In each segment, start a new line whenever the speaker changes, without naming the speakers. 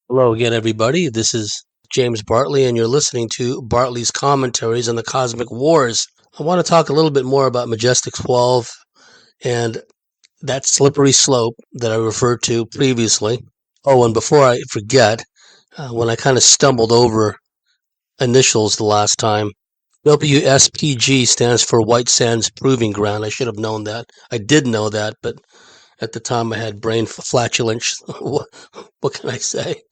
Hello again, everybody. This is James Bartley, and you're listening to Bartley's Commentaries on the Cosmic Wars. I want to talk a little bit more about Majestic 12 and that slippery slope that I referred to previously. Oh, and before I forget, when I kind of stumbled over initials the last time, WSPG stands for White Sands Proving Ground. I should have known that. I did know that, but at the time I had brain flatulence. What can I say?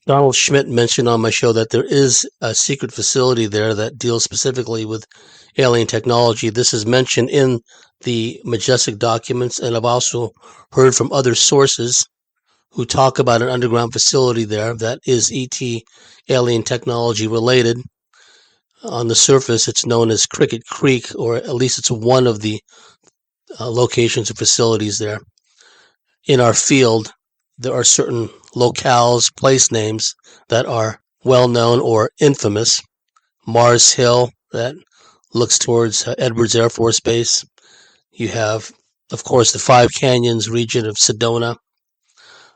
Donald Schmidt mentioned on my show that there is a secret facility there that deals specifically with alien technology. This is mentioned in the Majestic documents, and I've also heard from other sources who talk about an underground facility there that is ET alien technology related. On the surface, it's known as Cricket Creek, or at least it's one of the locations or facilities there. In our field, there are certain locales, place names that are well known or infamous. Mars Hill, that looks towards Edwards Air Force Base. You have, of course, the Five Canyons region of Sedona,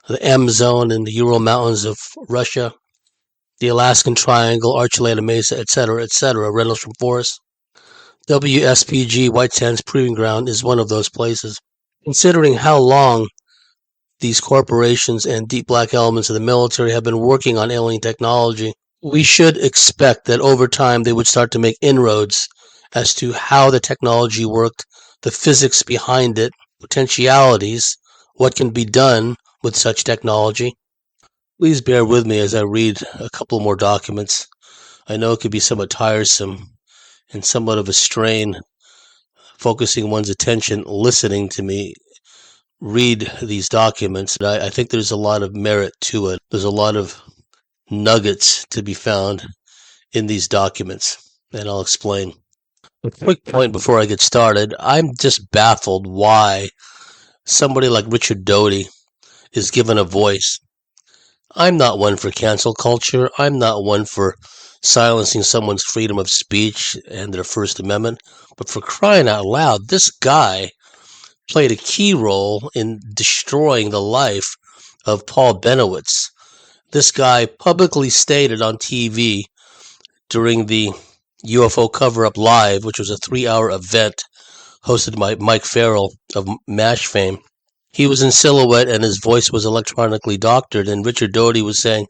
the M Zone in the Ural Mountains of Russia, the Alaskan Triangle, Archuleta Mesa, etc., Rendlesham Forest. WSPG, White Sands Proving Ground, is one of those places. Considering how long these corporations and deep black elements of the military have been working on alien technology, we should expect that over time they would start to make inroads as to how the technology worked, the physics behind it, potentialities, what can be done with such technology. Please bear with me as I read a couple more documents. I know it could be somewhat tiresome and somewhat of a strain focusing one's attention, listening to me read these documents. I think there's a lot of merit to it. There's a lot of nuggets to be found in these documents, and I'll explain. A quick point before I get started. I'm just baffled why somebody like Richard Doty is given a voice. I'm not one for cancel culture. I'm not one for silencing someone's freedom of speech and their First Amendment. But for crying out loud, this guy played a key role in destroying the life of Paul Benowitz. This guy publicly stated on TV during the UFO Cover-Up Live, which was a 3-hour event hosted by Mike Farrell of MASH fame. He was in silhouette and his voice was electronically doctored, and Richard Doty was saying,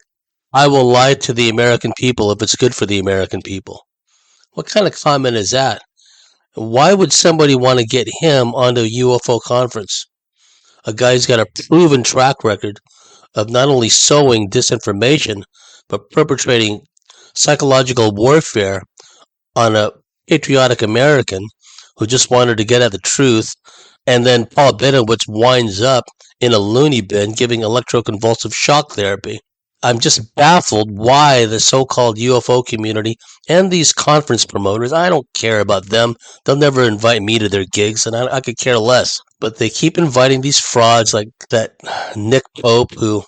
"I will lie to the American people if it's good for the American people." What kind of comment is that? Why would somebody want to get him onto a UFO conference? A guy who's got a proven track record of not only sowing disinformation, but perpetrating psychological warfare on a patriotic American who just wanted to get at the truth. And then Paul Benowitz winds up in a loony bin giving electroconvulsive shock therapy. I'm just baffled why the so-called UFO community and these conference promoters, I don't care about them. They'll never invite me to their gigs, and I could care less. But they keep inviting these frauds like that Nick Pope, who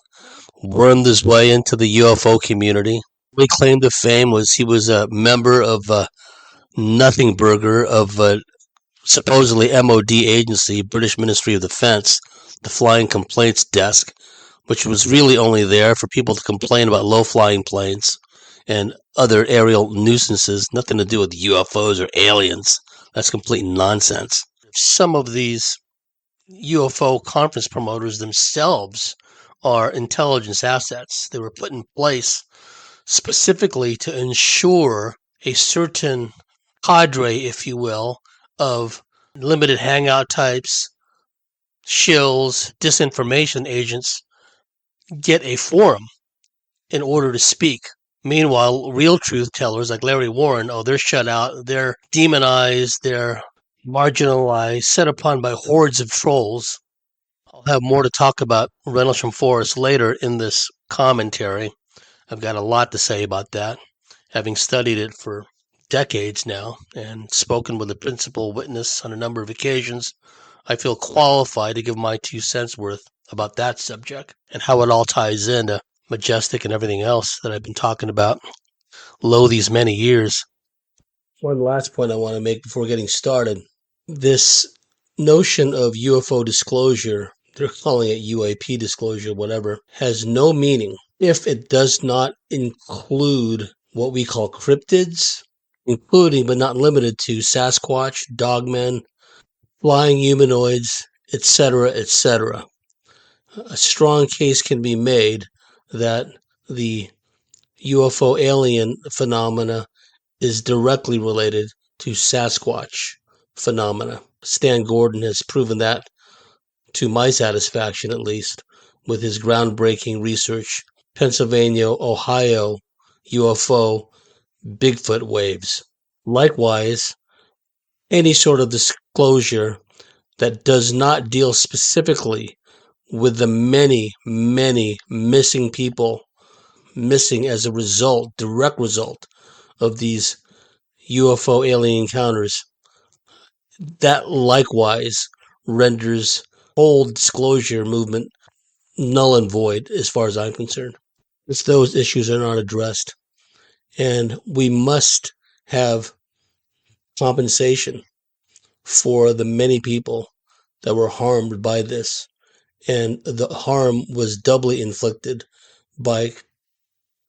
wormed his way into the UFO community. His claim to fame was he was a member of Nothing Burger of supposedly MOD agency, British Ministry of Defense, the Flying Complaints Desk, which was really only there for people to complain about low-flying planes and other aerial nuisances, nothing to do with UFOs or aliens. That's complete nonsense. Some of these UFO conference promoters themselves are intelligence assets. They were put in place specifically to ensure a certain cadre, if you will, of limited hangout types, shills, disinformation agents get a forum in order to speak. Meanwhile, real truth tellers like Larry Warren, they're shut out, they're demonized, they're marginalized, set upon by hordes of trolls. I'll have more to talk about Rendlesham Forest later in this commentary. I've got a lot to say about that, having studied it for decades now and spoken with the principal witness on a number of occasions. I feel qualified to give my 2 cents worth about that subject and how it all ties into Majestic and everything else that I've been talking about these many years. One last point I want to make before getting started. This notion of UFO disclosure, they're calling it UAP disclosure, whatever, has no meaning if it does not include what we call cryptids, including but not limited to Sasquatch, dogmen, flying humanoids, etc., etc. A strong case can be made that the UFO alien phenomena is directly related to Sasquatch phenomena. Stan Gordon has proven that, to my satisfaction at least, with his groundbreaking research, Pennsylvania, Ohio UFO Bigfoot waves. Likewise, any sort of disclosure that does not deal specifically with the many, many missing people missing as a result, direct result of these UFO alien encounters, that likewise renders whole disclosure movement null and void as far as I'm concerned. It's those issues are not addressed. And we must have compensation for the many people that were harmed by this. And the harm was doubly inflicted by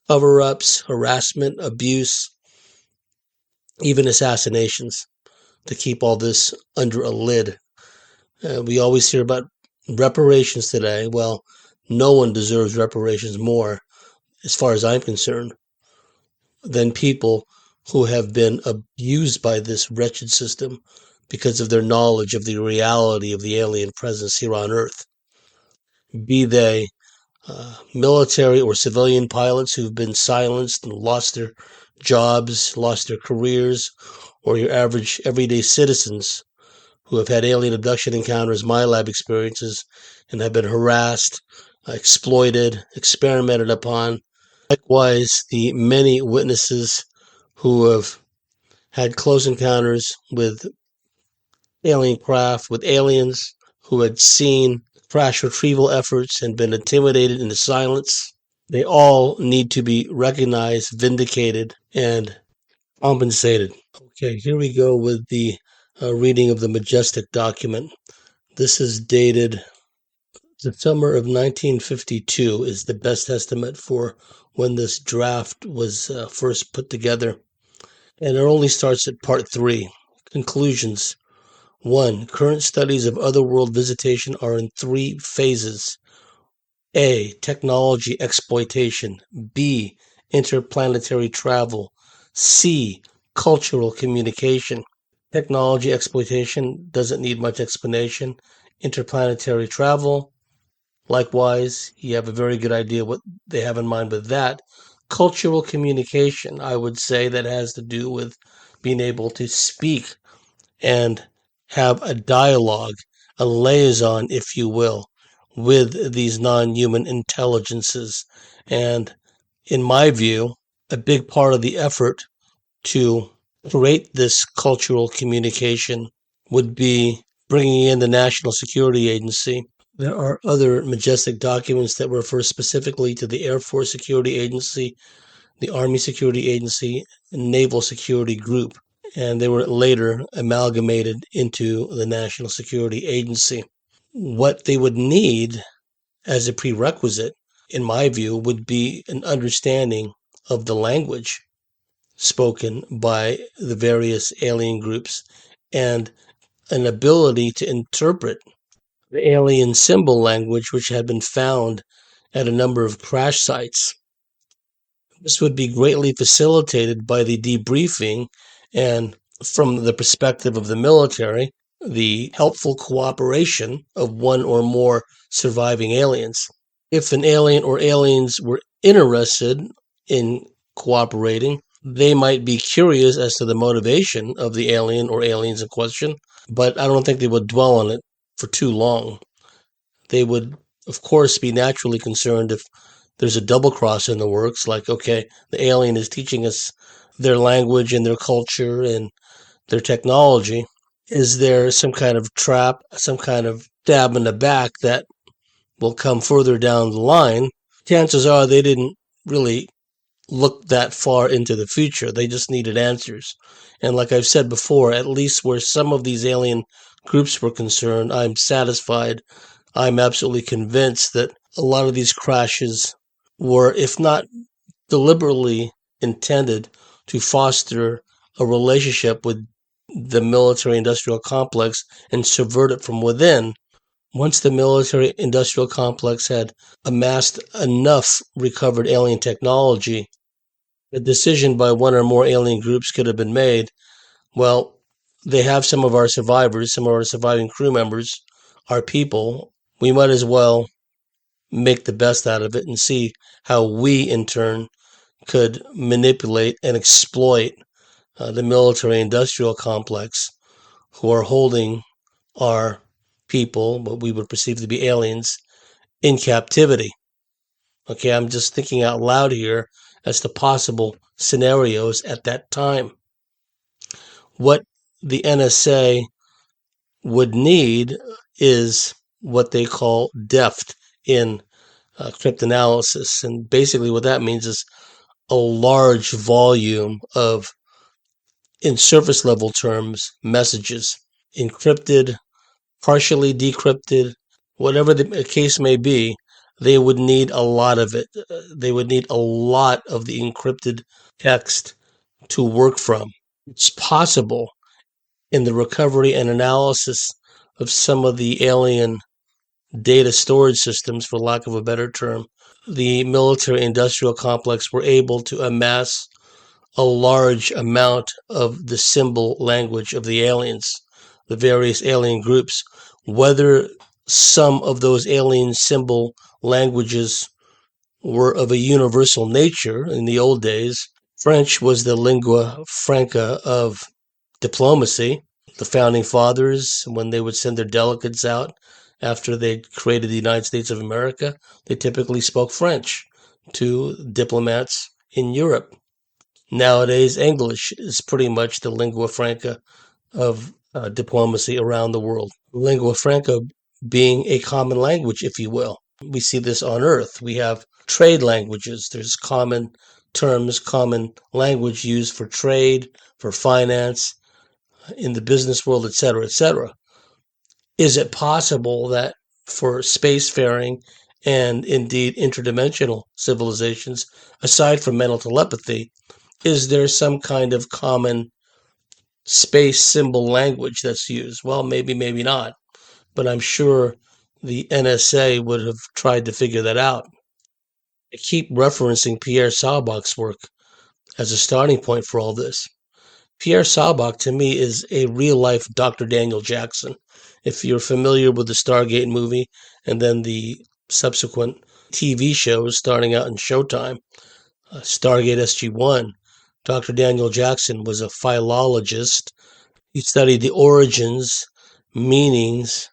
cover-ups, harassment, abuse, even assassinations to keep all this under a lid. We always hear about reparations today. Well, no one deserves reparations more, as far as I'm concerned, than people who have been abused by this wretched system because of their knowledge of the reality of the alien presence here on Earth. Be they military or civilian pilots who've been silenced and lost their jobs, lost their careers, or your average everyday citizens who have had alien abduction encounters, my lab experiences, and have been harassed, exploited, experimented upon. Likewise, the many witnesses who have had close encounters with alien craft, with aliens, who had seen crash retrieval efforts and been intimidated into silence. They all need to be recognized, vindicated, and compensated. Okay, here we go with the reading of the Majestic document. This is dated the summer of 1952 is the best estimate for when this draft was first put together. And it only starts at part 3. Conclusions. 1. Current studies of otherworld visitation are in 3 phases. A. Technology exploitation. B. Interplanetary travel. C. Cultural communication. Technology exploitation doesn't need much explanation. Interplanetary travel, likewise, you have a very good idea what they have in mind with that. Cultural communication, I would say that has to do with being able to speak and have a dialogue, a liaison, if you will, with these non-human intelligences. And in my view, a big part of the effort to create this cultural communication would be bringing in the National Security Agency. There are other Majestic documents that refer specifically to the Air Force Security Agency, the Army Security Agency, and Naval Security Group, and they were later amalgamated into the National Security Agency. What they would need as a prerequisite, in my view, would be an understanding of the language spoken by the various alien groups and an ability to interpret the alien symbol language which had been found at a number of crash sites. This would be greatly facilitated by the debriefing and, from the perspective of the military, the helpful cooperation of one or more surviving aliens. If an alien or aliens were interested in cooperating, they might be curious as to the motivation of the alien or aliens in question, but I don't think they would dwell on it for too long. They would, of course, be naturally concerned if there's a double cross in the works, like, okay, the alien is teaching us their language and their culture and their technology. Is there some kind of trap, some kind of stab in the back that will come further down the line? Chances are they didn't really look that far into the future. They just needed answers. And like I've said before, at least where some of these alien groups were concerned, I'm satisfied. I'm absolutely convinced that a lot of these crashes were, if not deliberately intended to foster a relationship with the military industrial complex and subvert it from within. Once the military industrial complex had amassed enough recovered alien technology, a decision by one or more alien groups could have been made. Well, they have some of our survivors, some of our surviving crew members, our people. We might as well make the best out of it and see how we, in turn, could manipulate and exploit the military industrial complex who are holding our people, what we would perceive to be aliens, in captivity. Okay, I'm just thinking out loud here as to possible scenarios at that time. What the NSA would need is what they call depth in cryptanalysis. And basically, what that means is a large volume of, in surface level terms, messages, encrypted, partially decrypted, whatever the case may be. They would need a lot of it. They would need a lot of the encrypted text to work from. It's possible in the recovery and analysis of some of the alien data storage systems, for lack of a better term, the military industrial complex were able to amass a large amount of the symbol language of the aliens, the various alien groups. Whether some of those alien symbol languages were of a universal nature in the old days. French was the lingua franca of diplomacy. The founding fathers, when they would send their delegates out after they created the United States of America, they typically spoke French to diplomats in Europe. Nowadays, English is pretty much the lingua franca of diplomacy around the world. Lingua franca being a common language, if you will. We see this on Earth. We have trade languages. There's common terms, common language used for trade, for finance, in the business world, etc., etc. Is it possible that for spacefaring and indeed interdimensional civilizations, aside from mental telepathy, is there some kind of common space symbol language that's used? Well, maybe, maybe not. But I'm sure the NSA would have tried to figure that out. I keep referencing Pierre Sabac's work as a starting point for all this. Pierre Sabac, to me, is a real-life Dr. Daniel Jackson. If you're familiar with the Stargate movie and then the subsequent TV shows starting out in Showtime, Stargate SG-1, Dr. Daniel Jackson was a philologist. He studied the origins, meanings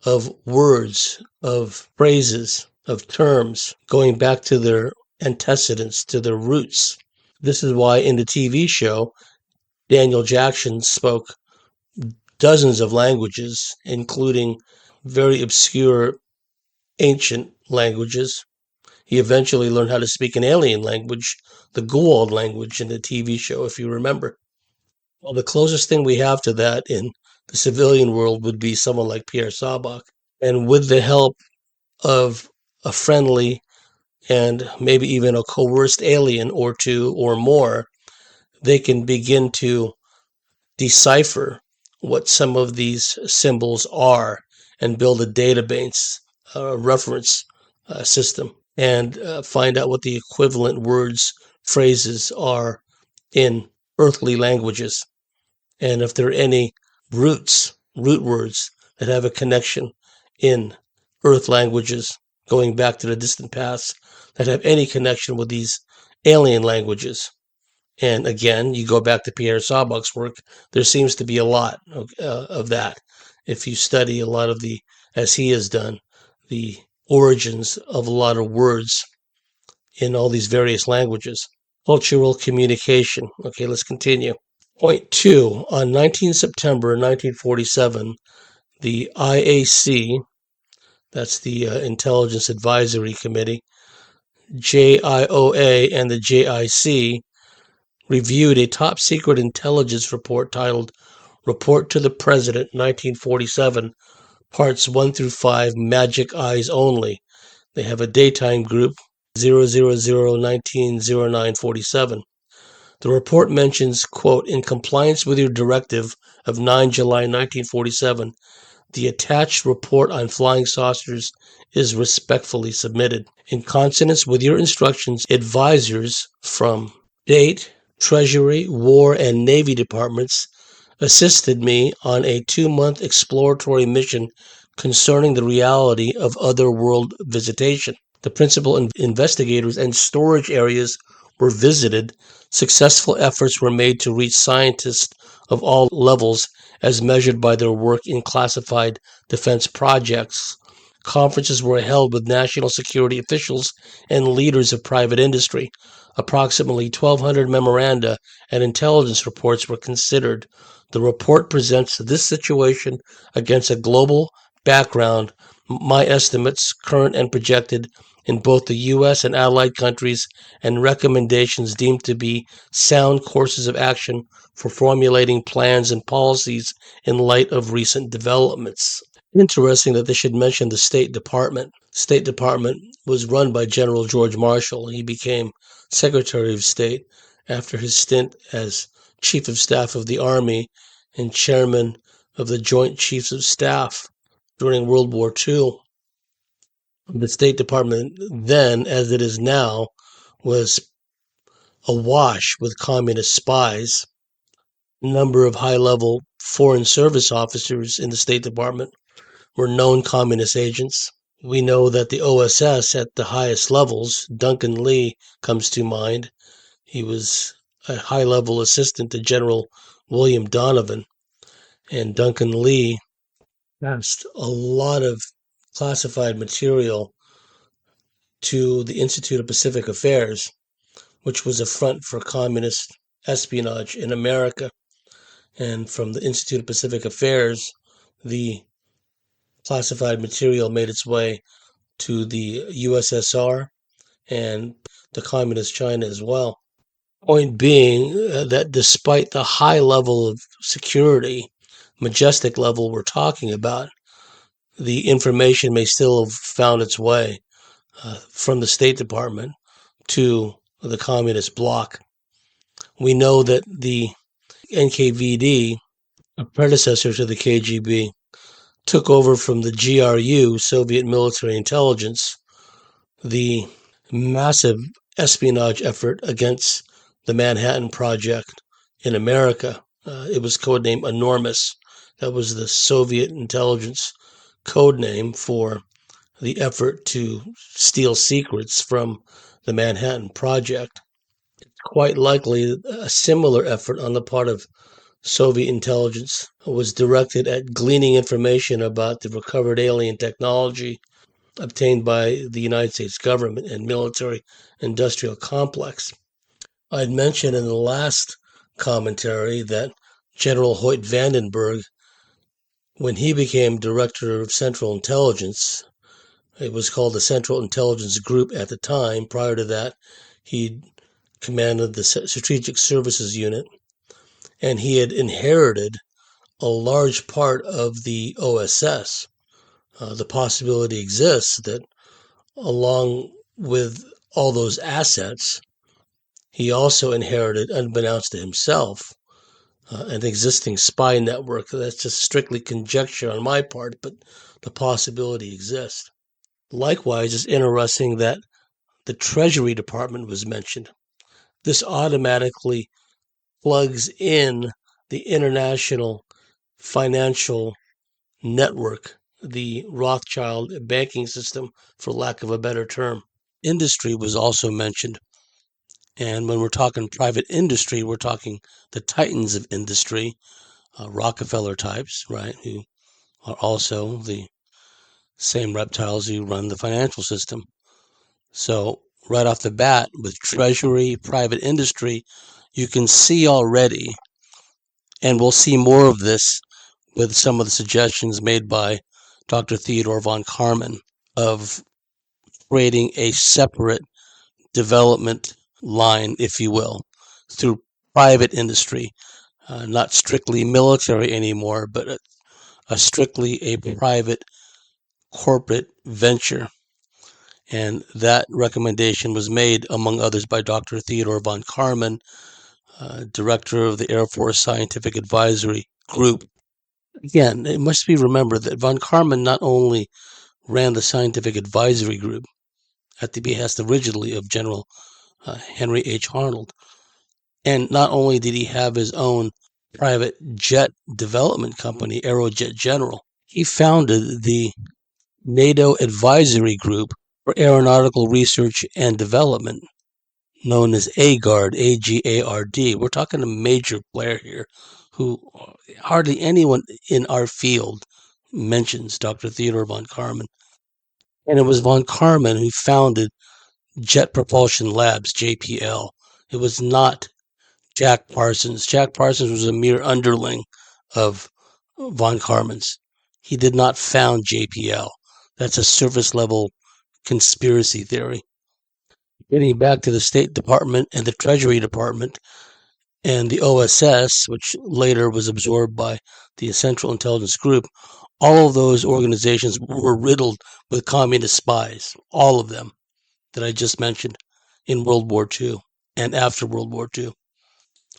of words, of phrases, of terms, going back to their antecedents, to their roots. This is why in the TV show, Daniel Jackson spoke dozens of languages, including very obscure ancient languages. He eventually learned how to speak an alien language, the Goa'uld language, in the TV show, if you remember. Well, the closest thing we have to that in the civilian world would be someone like Pierre Sabac. And with the help of a friendly and maybe even a coerced alien or two or more, they can begin to decipher what some of these symbols are and build a database, a reference system, and find out what the equivalent words, phrases are in earthly languages. And if there are any root words that have a connection in earth languages going back to the distant past that have any connection with these alien languages. And again, you go back to Pierre Sabac's work, there seems to be a lot of that. If you study a lot of the, as he has done, the origins of a lot of words in all these various languages. Cultural communication. Okay, let's continue. Point 2. On 19 September 1947, the IAC, that's the Intelligence Advisory Committee, JIOA, and the JIC reviewed a top-secret intelligence report titled Report to the President, 1947, Parts 1 through 5, Magic Eyes Only. They have a daytime group, 000190947. The report mentions, quote, in compliance with your directive of 9 July 1947, the attached report on flying saucers is respectfully submitted. In consonance with your instructions, advisors from State, Treasury, War, and Navy departments assisted me on a 2-month exploratory mission concerning the reality of other world visitation. The principal investigators and storage areas were visited. Successful efforts were made to reach scientists of all levels as measured by their work in classified defense projects. Conferences were held with national security officials and leaders of private industry. Approximately 1,200 memoranda and intelligence reports were considered. The report presents this situation against a global background, my estimates, current and projected, in both the U.S. and allied countries, and recommendations deemed to be sound courses of action for formulating plans and policies in light of recent developments. Interesting that they should mention the State Department. State Department was run by General George Marshall. He became Secretary of State after his stint as Chief of Staff of the Army and Chairman of the Joint Chiefs of Staff during World War II. The State Department then, as it is now, was awash with communist spies. A number of high-level Foreign Service officers in the State Department were known communist agents. We know that the OSS at the highest levels, Duncan Lee comes to mind. He was a high-level assistant to General William Donovan, and Duncan Lee passed a lot of classified material to the Institute of Pacific Affairs, which was a front for communist espionage in America. And from the Institute of Pacific Affairs, the classified material made its way to the USSR and the Communist China as well. Point being that despite the high level of security, majestic level we're talking about, the information may still have found its way from the State Department to the communist bloc. We know that the NKVD, a predecessor to the KGB, took over from the GRU, Soviet Military Intelligence, the massive espionage effort against the Manhattan Project in America. It was codenamed Enormous. That was the Soviet intelligence codename for the effort to steal secrets from the Manhattan Project. It's quite likely a similar effort on the part of Soviet intelligence was directed at gleaning information about the recovered alien technology obtained by the United States government and military industrial complex. I'd mentioned in the last commentary that General Hoyt Vandenberg, when he became Director of Central Intelligence, it was called the Central Intelligence Group at the time. Prior to that, he commanded the Strategic Services Unit, and he had inherited a large part of the OSS. The possibility exists that along with all those assets, he also inherited, unbeknownst to himself, an existing spy network. That's just strictly conjecture on my part, but the possibility exists. Likewise, it's interesting that the Treasury Department was mentioned. This automatically plugs in the international financial network, the Rothschild banking system, for lack of a better term. Industry was also mentioned. And when we're talking private industry, we're talking the titans of industry, Rockefeller types, right, who are also the same reptiles who run the financial system. So right off the bat, with Treasury, private industry, you can see already, and we'll see more of this with some of the suggestions made by Dr. Theodore von Karman, of creating a separate development line, if you will, through private industry, not strictly military anymore, but strictly a private corporate venture. And that recommendation was made, among others, by Dr. Theodore von Karman, director of the Air Force Scientific Advisory Group. Again, it must be remembered that von Karman not only ran the Scientific Advisory Group at the behest originally of General Henry H. Arnold, and not only did he have his own private jet development company, Aerojet General, he founded the NATO Advisory Group for Aeronautical Research and Development, known as AGARD, AGARD. We're talking a major player here who hardly anyone in our field mentions, Dr. Theodore von Karman. And it was von Karman who founded Jet Propulsion Labs, JPL. It was not Jack Parsons. Jack Parsons was a mere underling of von Karman's. He did not found JPL. That's a surface level conspiracy theory. Getting back to the State Department and the Treasury Department and the OSS, which later was absorbed by the Central Intelligence Group, all of those organizations were riddled with communist spies, all of them that I just mentioned in World War II and after World War II.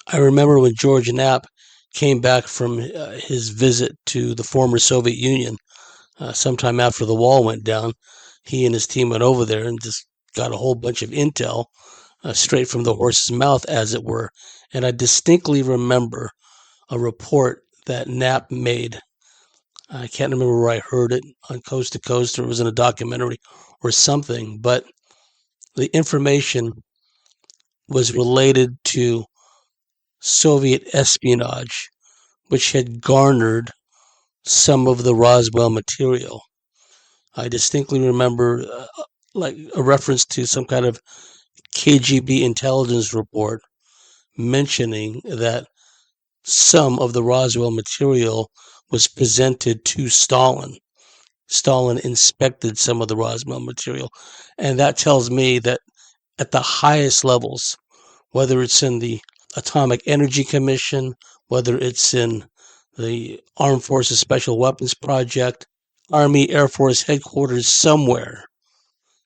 I remember when George Knapp came back from his visit to the former Soviet Union sometime after the wall went down. He and his team went over there and just got a whole bunch of intel straight from the horse's mouth, as it were. And I distinctly remember a report that Knapp made. I can't remember where I heard it, on Coast to Coast, or it was in a documentary or something, but the information was related to Soviet espionage, which had garnered some of the Roswell material. I distinctly remember like a reference to some kind of KGB intelligence report mentioning that some of the Roswell material was presented to Stalin. Stalin inspected some of the Roswell material. And that tells me that at the highest levels, whether it's in the Atomic Energy Commission, whether it's in the Armed Forces Special Weapons Project, Army Air Force headquarters, somewhere,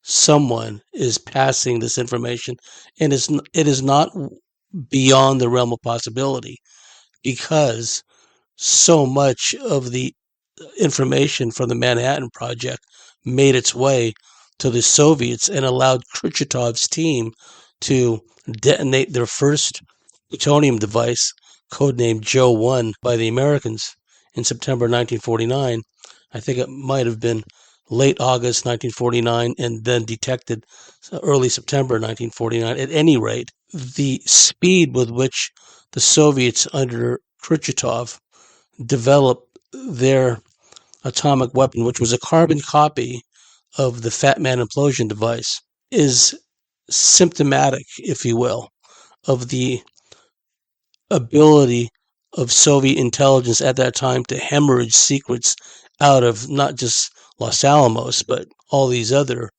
someone is passing this information, and it is not beyond the realm of possibility, because so much of the information from the Manhattan Project made its way to the Soviets and allowed Khrushchev's team to detonate their first plutonium device, codenamed Joe 1, by the Americans in September 1949. I think it might have been late August 1949 and then detected early September 1949. At any rate, the speed with which the Soviets under Khrushchev developed their atomic weapon, which was a carbon copy of the Fat Man implosion device, is symptomatic, if you will, of the ability of Soviet intelligence at that time to hemorrhage secrets out of not just Los Alamos, but all these other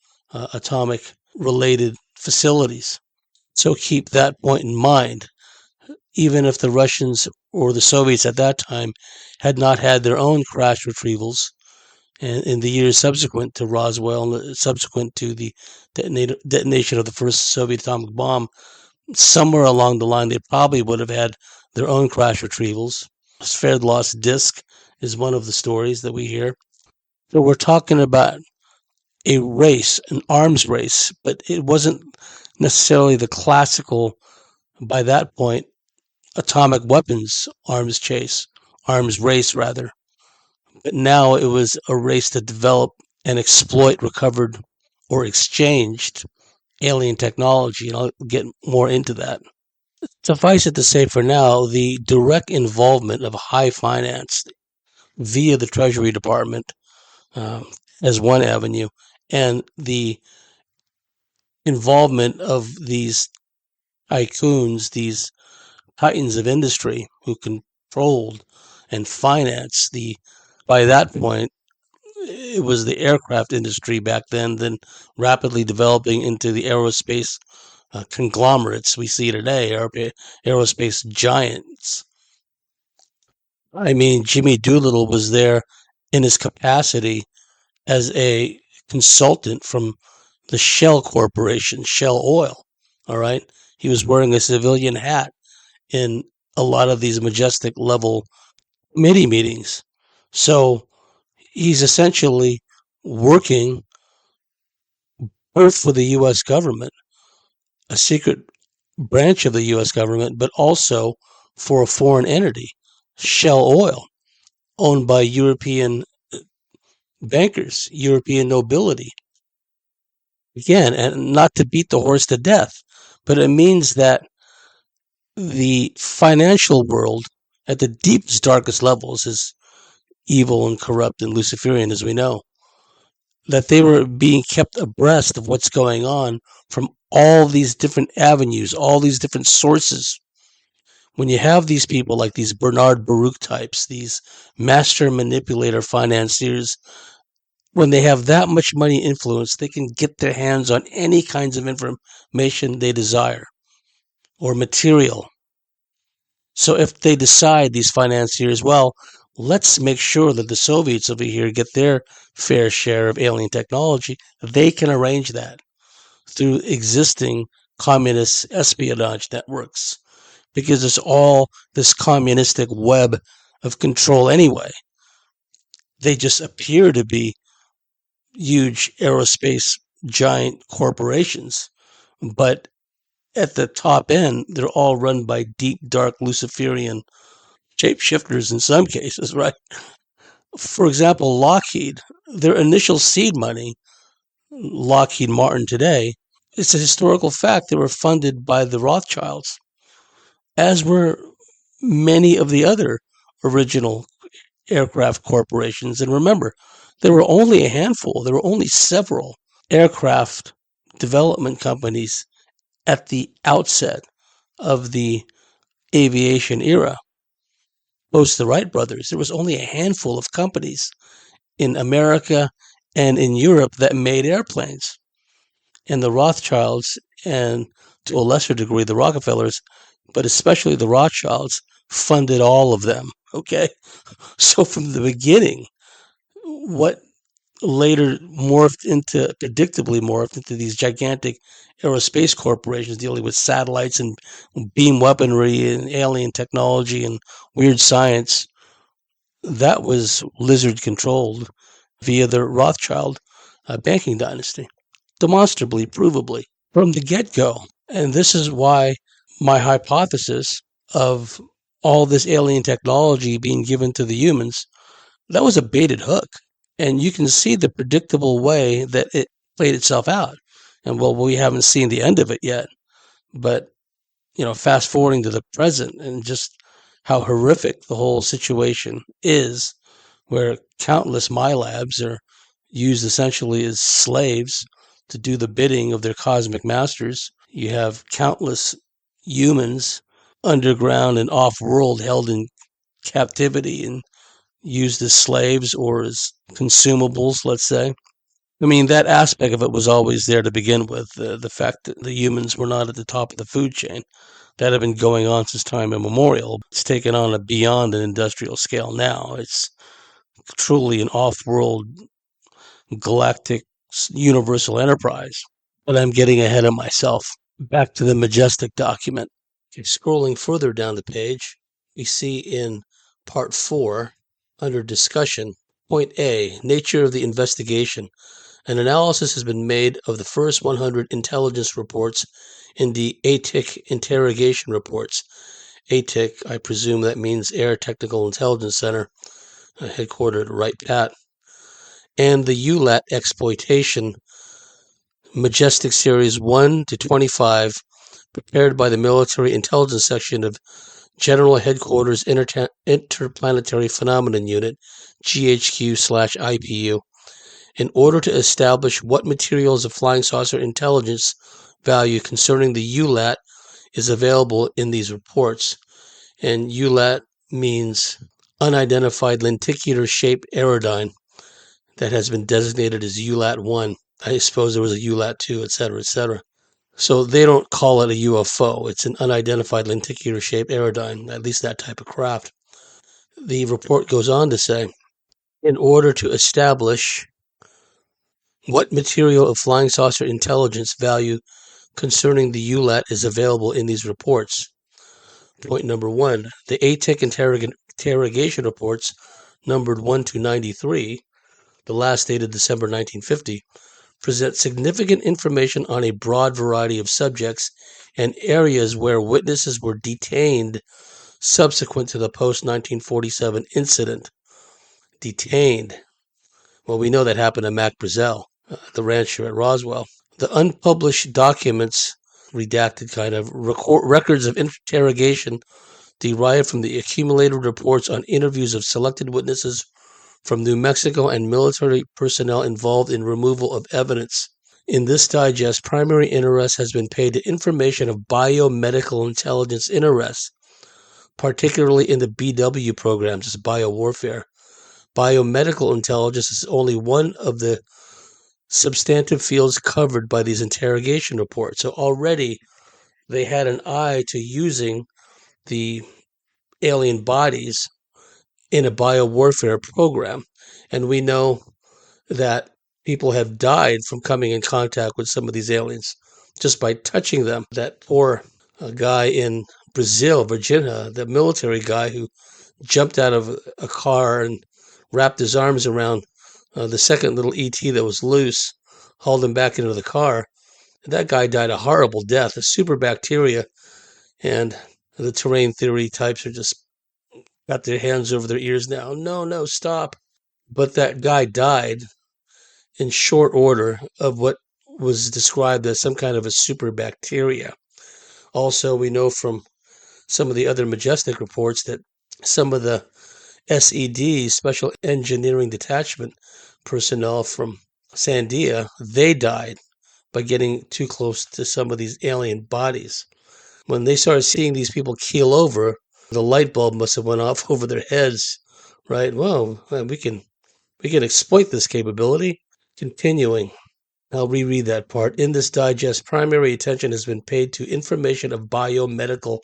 atomic related facilities. So keep that point in mind. Even if the Russians or the Soviets at that time had not had their own crash retrievals, and in the years subsequent to Roswell and subsequent to the detonation of the first Soviet atomic bomb, somewhere along the line they probably would have had their own crash retrievals. Sverdlov's disk is one of the stories that we hear. So we're talking about a race, an arms race, but it wasn't necessarily the classical, by that point, atomic weapons arms race rather. But now it was a race to develop and exploit recovered or exchanged alien technology, and I'll get more into that. Suffice it to say for now, the direct involvement of high finance via the Treasury Department as one avenue, and the involvement of these tycoons, these titans of industry who controlled and financed by that point, it was the aircraft industry back then rapidly developing into the aerospace conglomerates we see today, aerospace giants. I mean, Jimmy Doolittle was there in his capacity as a consultant from the Shell Corporation, Shell Oil. All right. He was wearing a civilian hat in a lot of these majestic level committee meetings. So he's essentially working both for the U.S. government, a secret branch of the U.S. government, but also for a foreign entity, Shell Oil, owned by European bankers, European nobility. Again, and not to beat the horse to death, but it means that the financial world at the deepest, darkest levels is evil and corrupt and Luciferian, as we know, that they were being kept abreast of what's going on from all these different avenues, all these different sources. When you have these people like these Bernard Baruch types, these master manipulator financiers, when they have that much money influence, they can get their hands on any kinds of information they desire or material. So if they decide, these financiers, well, let's make sure that the Soviets over here get their fair share of alien technology, they can arrange that through existing communist espionage networks, because it's all this communistic web of control anyway. They just appear to be huge aerospace giant corporations, but at the top end, they're all run by deep, dark Luciferian shapeshifters in some cases, right? For example, Lockheed, their initial seed money, Lockheed Martin today, it's a historical fact. They were funded by the Rothschilds, as were many of the other original aircraft corporations. And remember, there were only a handful, there were only several aircraft development companies at the outset of the aviation era. Post the Wright brothers, there was only a handful of companies in America and in Europe that made airplanes. And the Rothschilds, and to a lesser degree the Rockefellers, but especially the Rothschilds, funded all of them. Okay? So from the beginning, what later predictably morphed into these gigantic aerospace corporations dealing with satellites and beam weaponry and alien technology and weird science, that was lizard controlled via the Rothschild banking dynasty, demonstrably, provably, from the get-go. And this is why my hypothesis of all this alien technology being given to the humans, that was a baited hook. And you can see the predictable way that it played itself out. And well, we haven't seen the end of it yet, but fast forwarding to the present and just how horrific the whole situation is, where countless MyLabs are used essentially as slaves to do the bidding of their cosmic masters. You have countless humans underground and off-world held in captivity and used as slaves or as consumables, let's say. I mean, that aspect of it was always there to begin with, the fact that the humans were not at the top of the food chain. That had been going on since time immemorial. It's taken on a beyond an industrial scale now. It's truly an off-world galactic universal enterprise. But I'm getting ahead of myself. Back to the Majestic document. Okay, scrolling further down the page, we see in part 4, under discussion, point A, nature of the investigation. An analysis has been made of the first 100 intelligence reports in the ATIC interrogation reports. ATIC, I presume that means Air Technical Intelligence Center, headquartered at Wright Pat, and the ULAT exploitation Majestic Series 1 to 25, prepared by the Military Intelligence Section of General Headquarters Interplanetary Phenomenon Unit, GHQ/IPU, in order to establish what materials of flying saucer intelligence value concerning the ULAT is available in these reports. And ULAT means unidentified lenticular-shaped aerodyne that has been designated as ULAT-1. I suppose there was a ULAT-2, etc., etc. So they don't call it a UFO. It's an unidentified lenticular-shaped aerodyne, at least that type of craft. The report goes on to say, in order to establish What material of flying saucer intelligence value concerning the ULAT is available in these reports? Point number 1. The ATIC interrogation reports, numbered 1 to 93, the last dated December 1950, present significant information on a broad variety of subjects and areas where witnesses were detained subsequent to the post-1947 incident. Detained. Well, we know that happened to Mac Brazel, the rancher at Roswell. The unpublished documents, redacted kind of, records of interrogation derived from the accumulated reports on interviews of selected witnesses from New Mexico and military personnel involved in removal of evidence. In this digest, primary interest has been paid to information of biomedical intelligence interests, particularly in the BW programs, as biowarfare. Biomedical intelligence is only one of the substantive fields covered by these interrogation reports. So already they had an eye to using the alien bodies in a biowarfare program. And we know that people have died from coming in contact with some of these aliens just by touching them. That poor guy in Brazil, Virginia, the military guy who jumped out of a car and wrapped his arms around the second little ET that was loose, hauled him back into the car. That guy died a horrible death, a super bacteria, and the terrain theory types are just got their hands over their ears now. No, stop. But that guy died in short order of what was described as some kind of a super bacteria. Also, we know from some of the other Majestic reports that some of the SED, Special Engineering Detachment personnel from Sandia, they died by getting too close to some of these alien bodies. When they started seeing these people keel over, the light bulb must have went off over their heads, right? Well, we can exploit this capability. Continuing, I'll reread that part. In this digest, primary attention has been paid to information of biomedical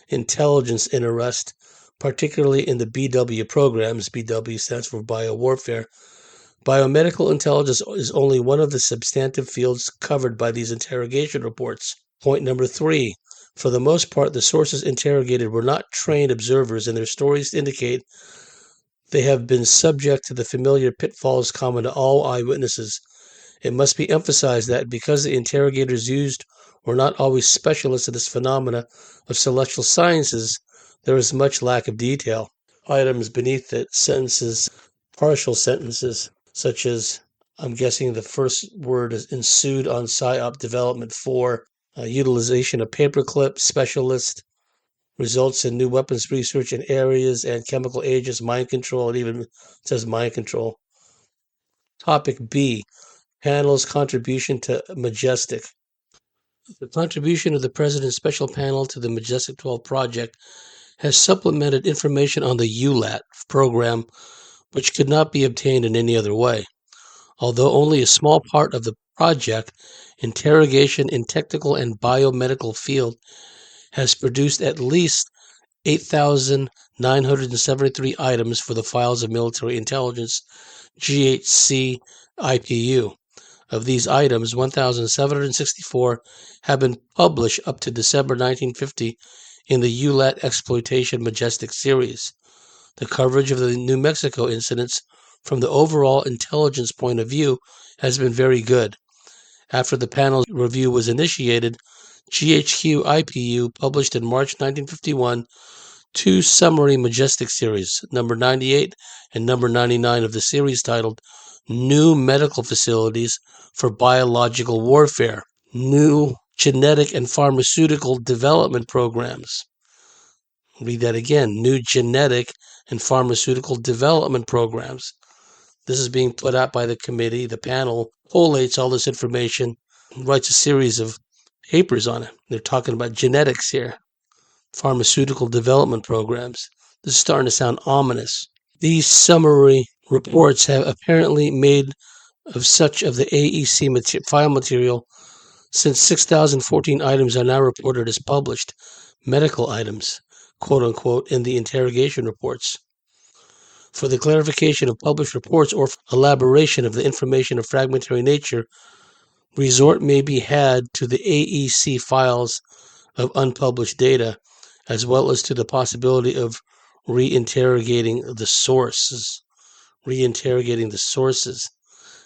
intelligence interest, particularly in the BW programs. BW stands for biowarfare. Biomedical intelligence is only one of the substantive fields covered by these interrogation reports. Point number 3. For the most part, the sources interrogated were not trained observers, and their stories indicate they have been subject to the familiar pitfalls common to all eyewitnesses. It must be emphasized that because the interrogators used were not always specialists in this phenomena of celestial sciences, there is much lack of detail. Items beneath it, sentences, partial sentences, such as, I'm guessing the first word is ensued on PSYOP development for utilization of paperclip specialist, results in new weapons research in areas and chemical agents, mind control. It even says mind control. Topic B, panel's contribution to Majestic. The contribution of the President's Special Panel to the Majestic 12 project has supplemented information on the ULAT program, which could not be obtained in any other way. Although only a small part of the project, interrogation in technical and biomedical field has produced at least 8,973 items for the files of military intelligence, GHC IPU. Of these items, 1,764 have been published up to December 1950 in the ULAT Exploitation Majestic series. The coverage of the New Mexico incidents from the overall intelligence point of view has been very good. After the panel's review was initiated, GHQ IPU published in March 1951 two summary Majestic series, number 98 and number 99 of the series titled New Medical Facilities for Biological Warfare, New Genetic and Pharmaceutical Development Programs. Read that again, New Genetic and Pharmaceutical Development Programs. This is being put out by the committee. The panel collates all this information, writes a series of papers on it. They're talking about genetics here, pharmaceutical development programs. This is starting to sound ominous. These summary reports have apparently made of such of the AEC file material since 6,014 items are now reported as published medical items, quote unquote, in the interrogation reports. For the clarification of published reports or elaboration of the information of fragmentary nature, resort may be had to the AEC files of unpublished data, as well as to the possibility of reinterrogating the sources.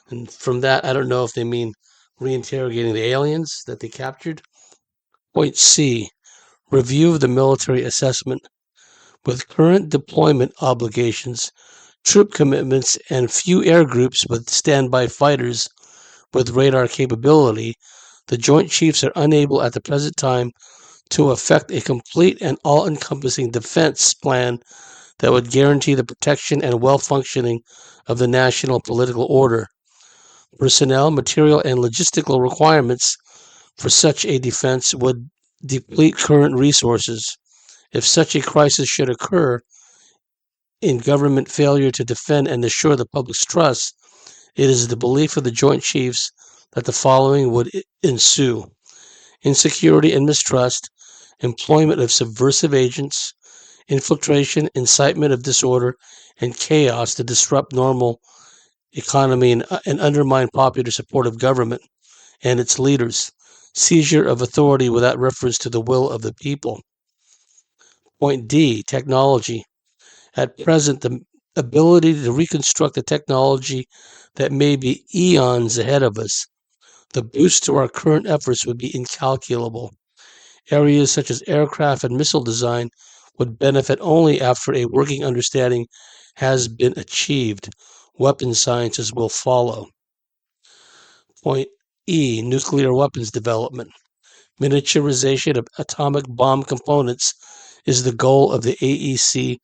And from that, I don't know if they mean reinterrogating the aliens that they captured. Point C, review of the military assessment. With current deployment obligations, troop commitments, and few air groups with standby fighters with radar capability, the Joint Chiefs are unable at the present time to effect a complete and all-encompassing defense plan that would guarantee the protection and well-functioning of the national political order. Personnel, material, and logistical requirements for such a defense would deplete current resources. If such a crisis should occur in government failure to defend and assure the public's trust, it is the belief of the Joint Chiefs that the following would ensue: insecurity and mistrust, employment of subversive agents, infiltration, incitement of disorder, and chaos to disrupt normal economy and undermine popular support of government and its leaders, seizure of authority without reference to the will of the people. Point D, technology. At present, the ability to reconstruct a technology that may be eons ahead of us, the boost to our current efforts would be incalculable. Areas such as aircraft and missile design would benefit only after a working understanding has been achieved. Weapons sciences will follow. Point E, nuclear weapons development. Miniaturization of atomic bomb components is the goal of the AEC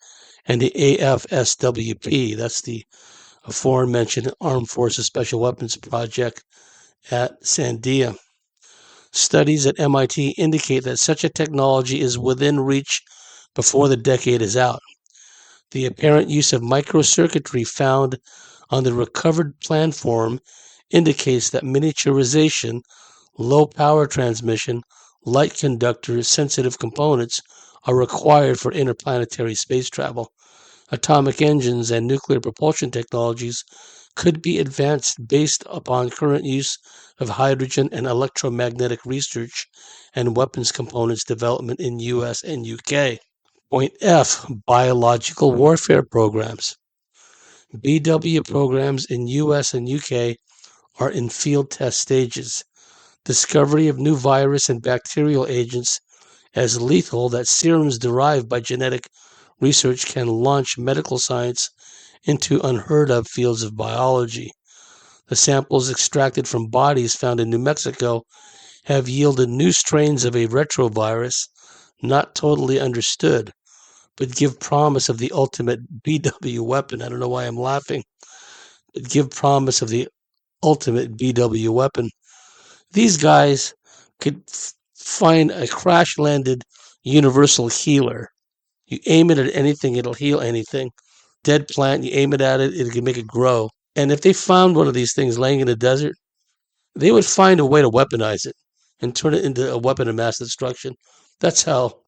and the AFSWP. That's the aforementioned Armed Forces Special Weapons Project at Sandia. Studies at MIT indicate that such a technology is within reach before the decade is out. The apparent use of microcircuitry found on the recovered planform indicates that miniaturization, low power transmission, light conductor sensitive components are required for interplanetary space travel. Atomic engines and nuclear propulsion technologies could be advanced based upon current use of hydrogen and electromagnetic research and weapons components development in US and UK. Point F, biological warfare programs. BW programs in US and UK are in field test stages. Discovery of new virus and bacterial agents as lethal that serums derived by genetic research can launch medical science into unheard of fields of biology. The samples extracted from bodies found in New Mexico have yielded new strains of a retrovirus not totally understood, but give promise of the ultimate BW weapon. I don't know why I'm laughing, but give promise of the ultimate BW weapon. These guys could find a crash landed universal healer. You aim it at anything, it'll heal anything. Dead plant, you aim it at it, it can make it grow. And if they found one of these things laying in the desert, they would find a way to weaponize it and turn it into a weapon of mass destruction. That's how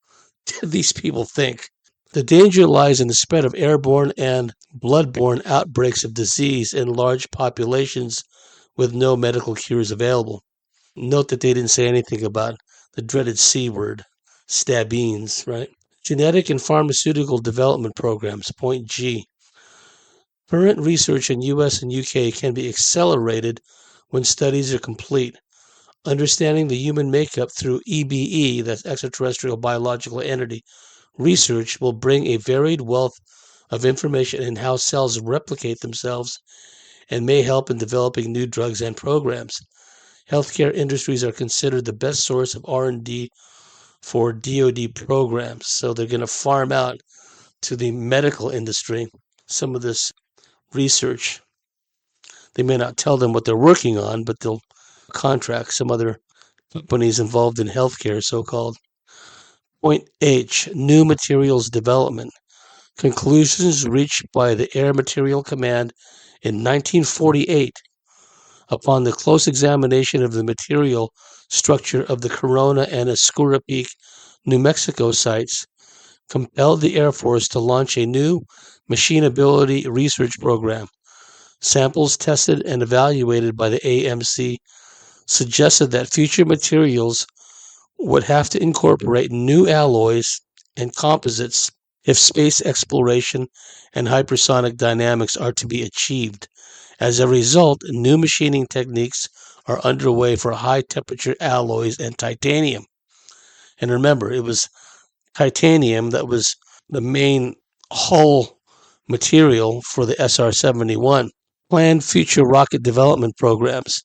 these people think. The danger lies in the spread of airborne and bloodborne outbreaks of disease in large populations with no medical cures available. Note that they didn't say anything about the dreaded C word, stabines, right? Genetic and pharmaceutical development programs, point G. Current research in US and UK can be accelerated when studies are complete. Understanding the human makeup through EBE, that's extraterrestrial biological entity, research will bring a varied wealth of information in how cells replicate themselves and may help in developing new drugs and programs. Healthcare industries are considered the best source of R&D for DoD programs, so they're going to farm out to the medical industry some of this research. They may not tell them what they're working on, but they'll contract some other companies involved in healthcare, so-called. Point H, new materials development. Conclusions reached by the Air Material Command in 1948 upon the close examination of the material structure of the Corona and Escura Peak, New Mexico sites compelled the Air Force to launch a new machinability research program. Samples tested and evaluated by the AMC suggested that future materials would have to incorporate new alloys and composites if space exploration and hypersonic dynamics are to be achieved. As a result, new machining techniques are underway for high-temperature alloys and titanium. And remember, it was titanium that was the main hull material for the SR-71. Planned future rocket development programs.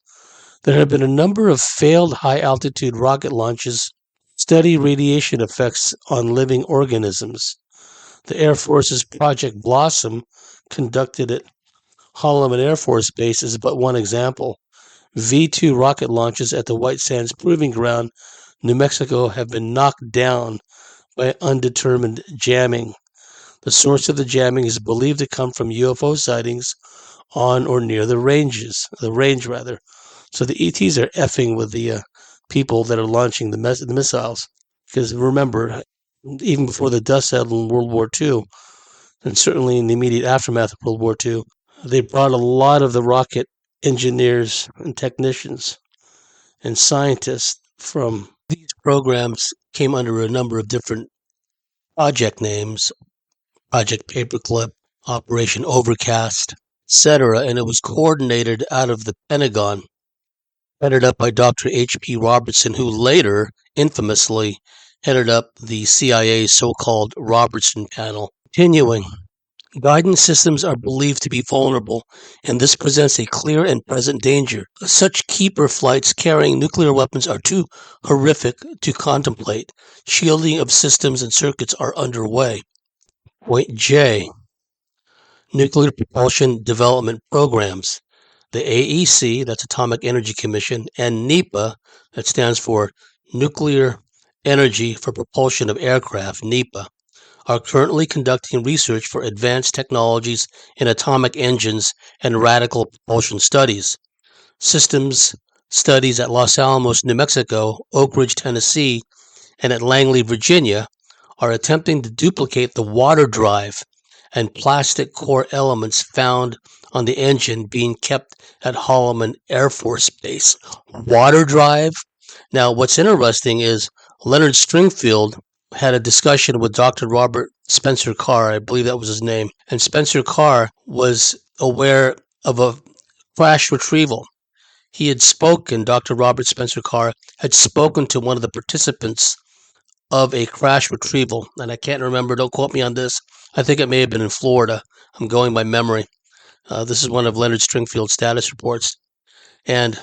There have been a number of failed high-altitude rocket launches study radiation effects on living organisms. The Air Force's Project Blossom, conducted at Holloman Air Force Base, is but one example. V-2 rocket launches at the White Sands Proving Ground, New Mexico, have been knocked down by undetermined jamming. The source of the jamming is believed to come from UFO sightings on or near the range. So the ETs are effing with the people that are launching the missiles. Because remember, even before the dust settled in World War II, and certainly in the immediate aftermath of World War II, they brought a lot of the rocket engineers and technicians and scientists from these programs came under a number of different project names: Project Paperclip, Operation Overcast, etc., and it was coordinated out of the Pentagon, headed up by Dr. H.P. Robertson, who later, infamously, headed up the CIA's so-called Robertson Panel. Continuing, guidance systems are believed to be vulnerable, and this presents a clear and present danger. Such keeper flights carrying nuclear weapons are too horrific to contemplate. Shielding of systems and circuits are underway. Point J. Nuclear propulsion development programs. The AEC, that's Atomic Energy Commission, and NEPA, that stands for Nuclear Energy for Propulsion of Aircraft, NEPA, are currently conducting research for advanced technologies in atomic engines and radical propulsion studies. Systems studies at Los Alamos, New Mexico, Oak Ridge, Tennessee, and at Langley, Virginia, are attempting to duplicate the water drive and plastic core elements found on the engine being kept at Holloman Air Force Base. Water drive? Now, what's interesting is Leonard Stringfield had a discussion with Dr. Robert Spencer Carr, I believe that was his name, and Spencer Carr was aware of a crash retrieval. He had spoken, Dr. Robert Spencer Carr had spoken to one of the participants of a crash retrieval, and I can't remember, don't quote me on this. I think it may have been in Florida. I'm going by memory. This is one of Leonard Stringfield's status reports. And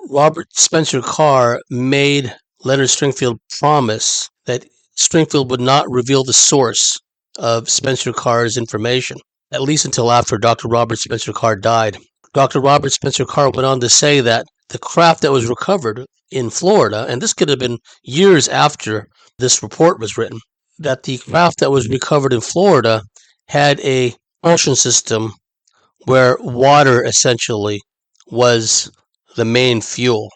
Robert Spencer Carr made Leonard Stringfield promise that Stringfield would not reveal the source of Spencer Carr's information, at least until after Dr. Robert Spencer Carr died. Dr. Robert Spencer Carr went on to say that the craft that was recovered in Florida, and this could have been years after this report was written, that the craft that was recovered in Florida had a propulsion system where water essentially was the main fuel,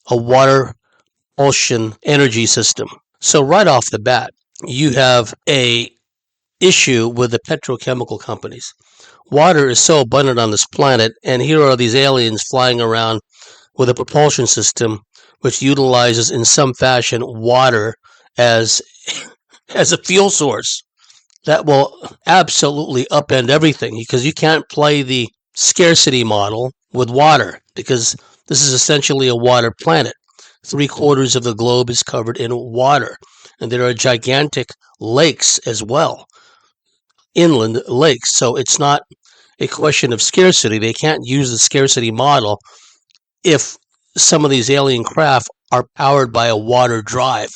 a water propulsion energy system. So right off the bat, you have a issue with the petrochemical companies. Water is so abundant on this planet, and here are these aliens flying around with a propulsion system which utilizes in some fashion water as a fuel source. That will absolutely upend everything, because you can't play the scarcity model with water, because this is essentially a water planet. 3/4 of the globe is covered in water, and there are gigantic lakes as well, inland lakes. So it's not a question of scarcity. They can't use the scarcity model if some of these alien craft are powered by a water drive.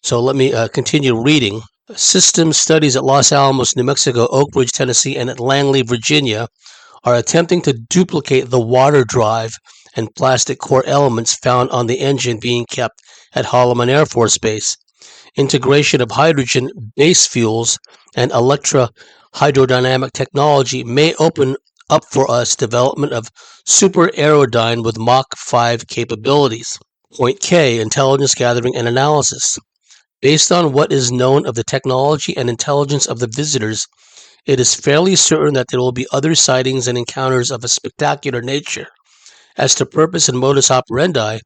So let me continue reading. System studies at Los Alamos, New Mexico, Oak Ridge, Tennessee, and at Langley, Virginia, are attempting to duplicate the water drive and plastic core elements found on the engine being kept at Holloman Air Force Base. Integration of hydrogen base fuels and electro-hydrodynamic technology may open up for us development of super aerodyne with Mach 5 capabilities. Point K, intelligence gathering and analysis. Based on what is known of the technology and intelligence of the visitors, it is fairly certain that there will be other sightings and encounters of a spectacular nature. As to purpose and modus operandi,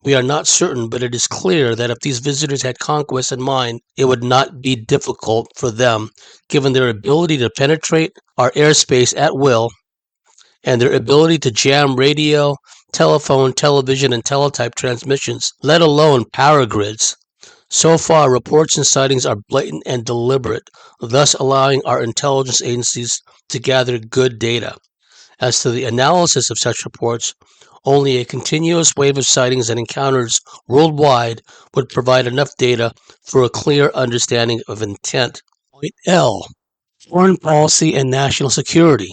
we are not certain, but it is clear that if these visitors had conquest in mind, it would not be difficult for them, given their ability to penetrate our airspace at will and their ability to jam radio, telephone, television, and teletype transmissions, let alone power grids. So far, reports and sightings are blatant and deliberate, thus allowing our intelligence agencies to gather good data. As to the analysis of such reports, only a continuous wave of sightings and encounters worldwide would provide enough data for a clear understanding of intent. Point L. Foreign policy and national security.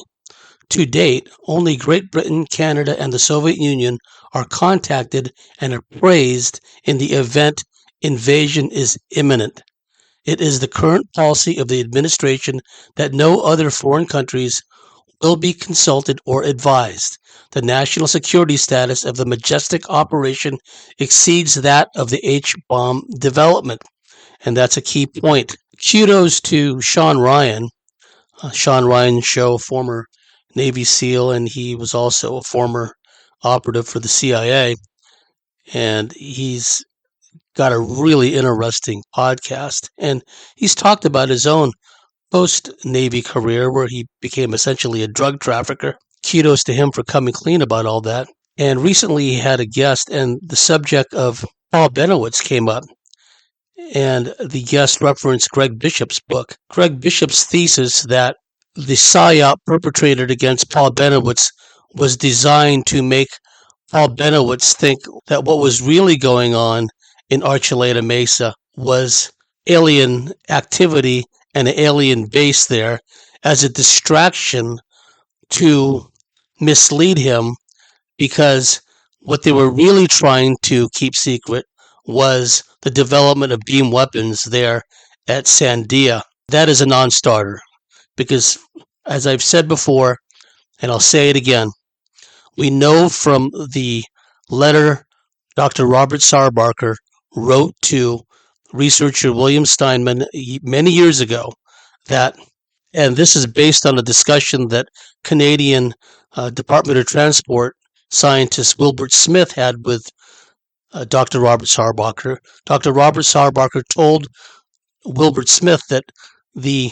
To date, only Great Britain, Canada, and the Soviet Union are contacted and appraised in the event invasion is imminent. It is the current policy of the administration that no other foreign countries will be consulted or advised. The national security status of the Majestic operation exceeds that of the H-bomb development, and that's a key point. Kudos to Sean Ryan. Sean Ryan show, former Navy SEAL, and he was also a former operative for the CIA, and he's got a really interesting podcast, and he's talked about his own post-Navy career where he became essentially a drug trafficker. Kudos to him for coming clean about all that. And recently he had a guest, and the subject of Paul Benowitz came up, and the guest referenced Greg Bishop's book. Greg Bishop's thesis that the PSYOP perpetrated against Paul Benowitz was designed to make Paul Benowitz think that what was really going on in Archuleta Mesa was alien activity and an alien base there as a distraction to mislead him, because what they were really trying to keep secret was the development of beam weapons there at Sandia. That is a non-starter because, as I've said before, and I'll say it again, we know from the letter Dr. Robert Sarbarker wrote to researcher William Steinman many years ago that, and this is based on a discussion that Canadian Department of Transport scientist Wilbert Smith had with Dr. Robert Sarbarker. Dr. Robert Sarbarker told Wilbert Smith that the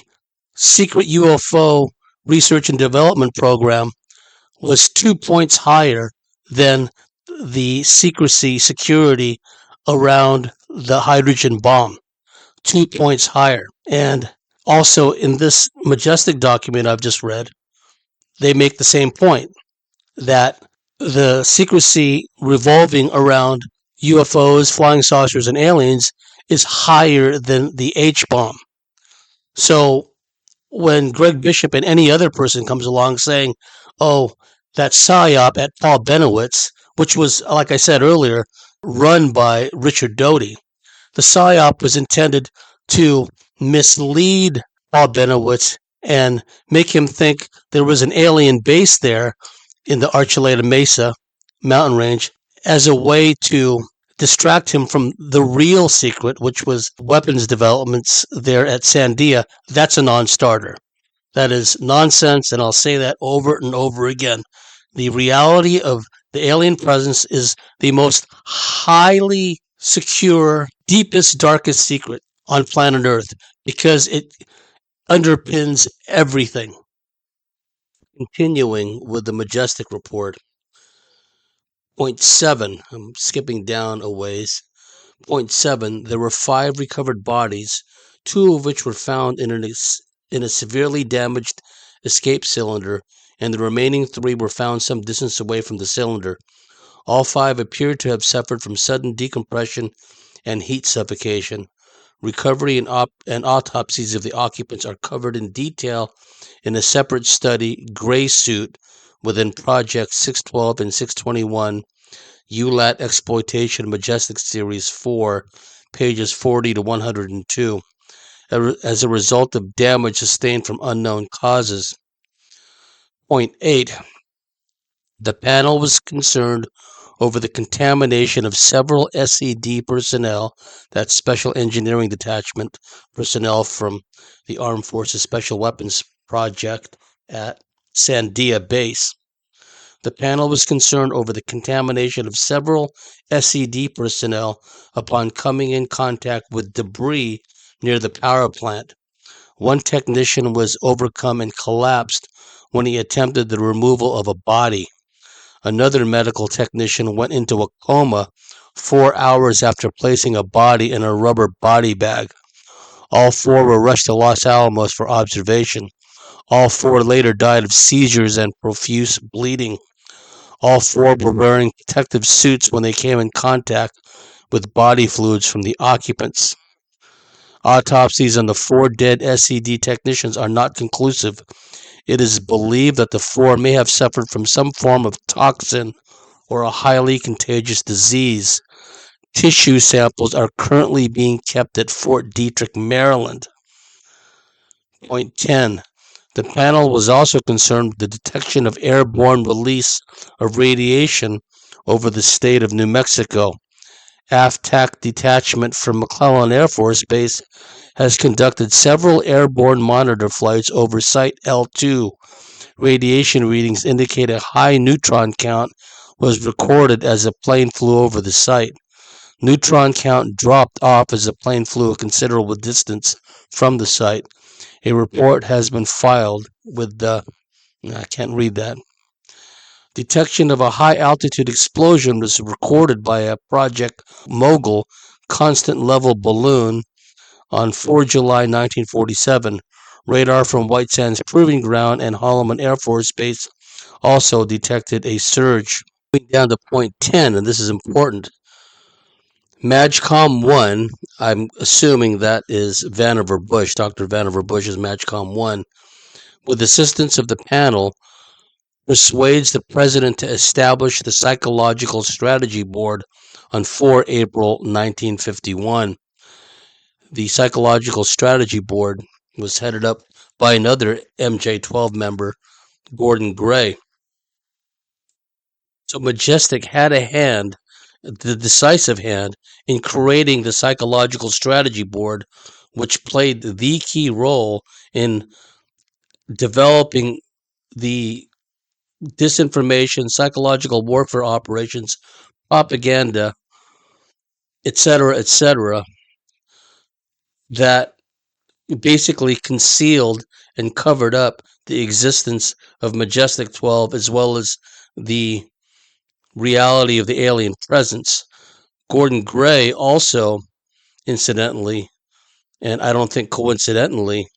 secret UFO research and development program was 2 points higher than the security around the hydrogen bomb. 2 points higher. And also in this Majestic document I've just read, they make the same point that the secrecy revolving around UFOs, flying saucers, and aliens is higher than the H-bomb. So when Greg Bishop and any other person comes along saying, oh, that PSYOP at Paul Benowitz, which was, like I said earlier, run by Richard Doty, the PSYOP was intended to mislead Paul Benowitz and make him think there was an alien base there in the Archuleta Mesa mountain range as a way to distract him from the real secret, which was weapons developments there at Sandia. That's a non-starter. That is nonsense, and I'll say that over and over again. The reality of the alien presence is the most highly secure, deepest, darkest secret on planet Earth because it underpins everything. Continuing with the Majestic report. Point 7, I'm skipping down a ways. Point 7, there were 5 recovered bodies, 2 of which were found in a severely damaged escape cylinder, and the remaining 3 were found some distance away from the cylinder. All 5 appeared to have suffered from sudden decompression and heat suffocation. Recovery and autopsies of the occupants are covered in detail in a separate study, Gray Suit, within Project 612 and 621, ULAT Exploitation Majestic Series 4, pages 40 to 102, as a result of damage sustained from unknown causes. Point 8. The panel was concerned over the contamination of several SED personnel, that's Special Engineering Detachment personnel from the Armed Forces Special Weapons Project at Sandia Base. The panel was concerned over the contamination of several SED personnel upon coming in contact with debris near the power plant. One technician was overcome and collapsed when he attempted the removal of a body. Another medical technician went into a coma 4 hours after placing a body in a rubber body bag. All 4 were rushed to Los Alamos for observation. All 4 later died of seizures and profuse bleeding. All 4 were wearing protective suits when they came in contact with body fluids from the occupants. Autopsies on the 4 dead SED technicians are not conclusive. It is believed that the 4 may have suffered from some form of toxin or a highly contagious disease. Tissue samples are currently being kept at Fort Detrick, Maryland. Point 10. The panel was also concerned with the detection of airborne release of radiation over the state of New Mexico. AFTAC detachment from McClellan Air Force Base has conducted several airborne monitor flights over Site L2. Radiation readings indicate a high neutron count was recorded as a plane flew over the site. Neutron count dropped off as the plane flew a considerable distance from the site. A report has been filed with the... I can't read that. Detection of a high-altitude explosion was recorded by a Project Mogul constant level balloon on 4 July 1947. Radar from White Sands Proving Ground and Holloman Air Force Base also detected a surge. Going down to point 10, and this is important. MAGCOM 1, I'm assuming that is Vannevar Bush, Dr. Vannevar Bush is MAGCOM 1, with assistance of the panel, persuades the president to establish the Psychological Strategy Board on 4 April 1951. The Psychological Strategy Board was headed up by another MJ-12 member, Gordon Gray. So Majestic had a hand, the decisive hand, in creating the Psychological Strategy Board, which played the key role in developing the disinformation, psychological warfare operations, propaganda, etc., that basically concealed and covered up the existence of Majestic 12 as well as the reality of the alien presence. Gordon Gray also, incidentally, and I don't think coincidentally,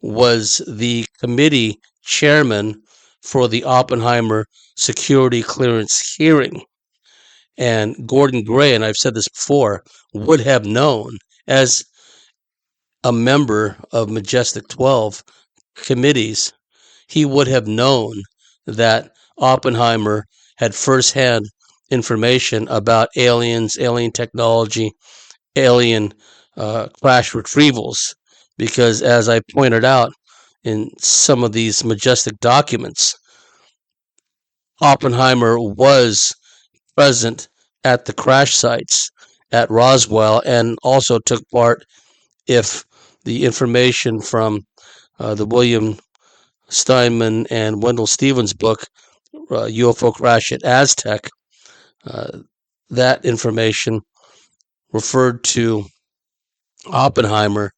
was the committee chairman for the Oppenheimer security clearance hearing. And Gordon Gray, and I've said this before, would have known as a member of Majestic 12 committees, he would have known that Oppenheimer had firsthand information about aliens, alien technology, alien crash retrievals, because as I pointed out in some of these Majestic documents, Oppenheimer was present at the crash sites at Roswell and also took part if the information from the William Steinman and Wendell Stevens book, UFO Crash at Aztec, that information referred to Oppenheimer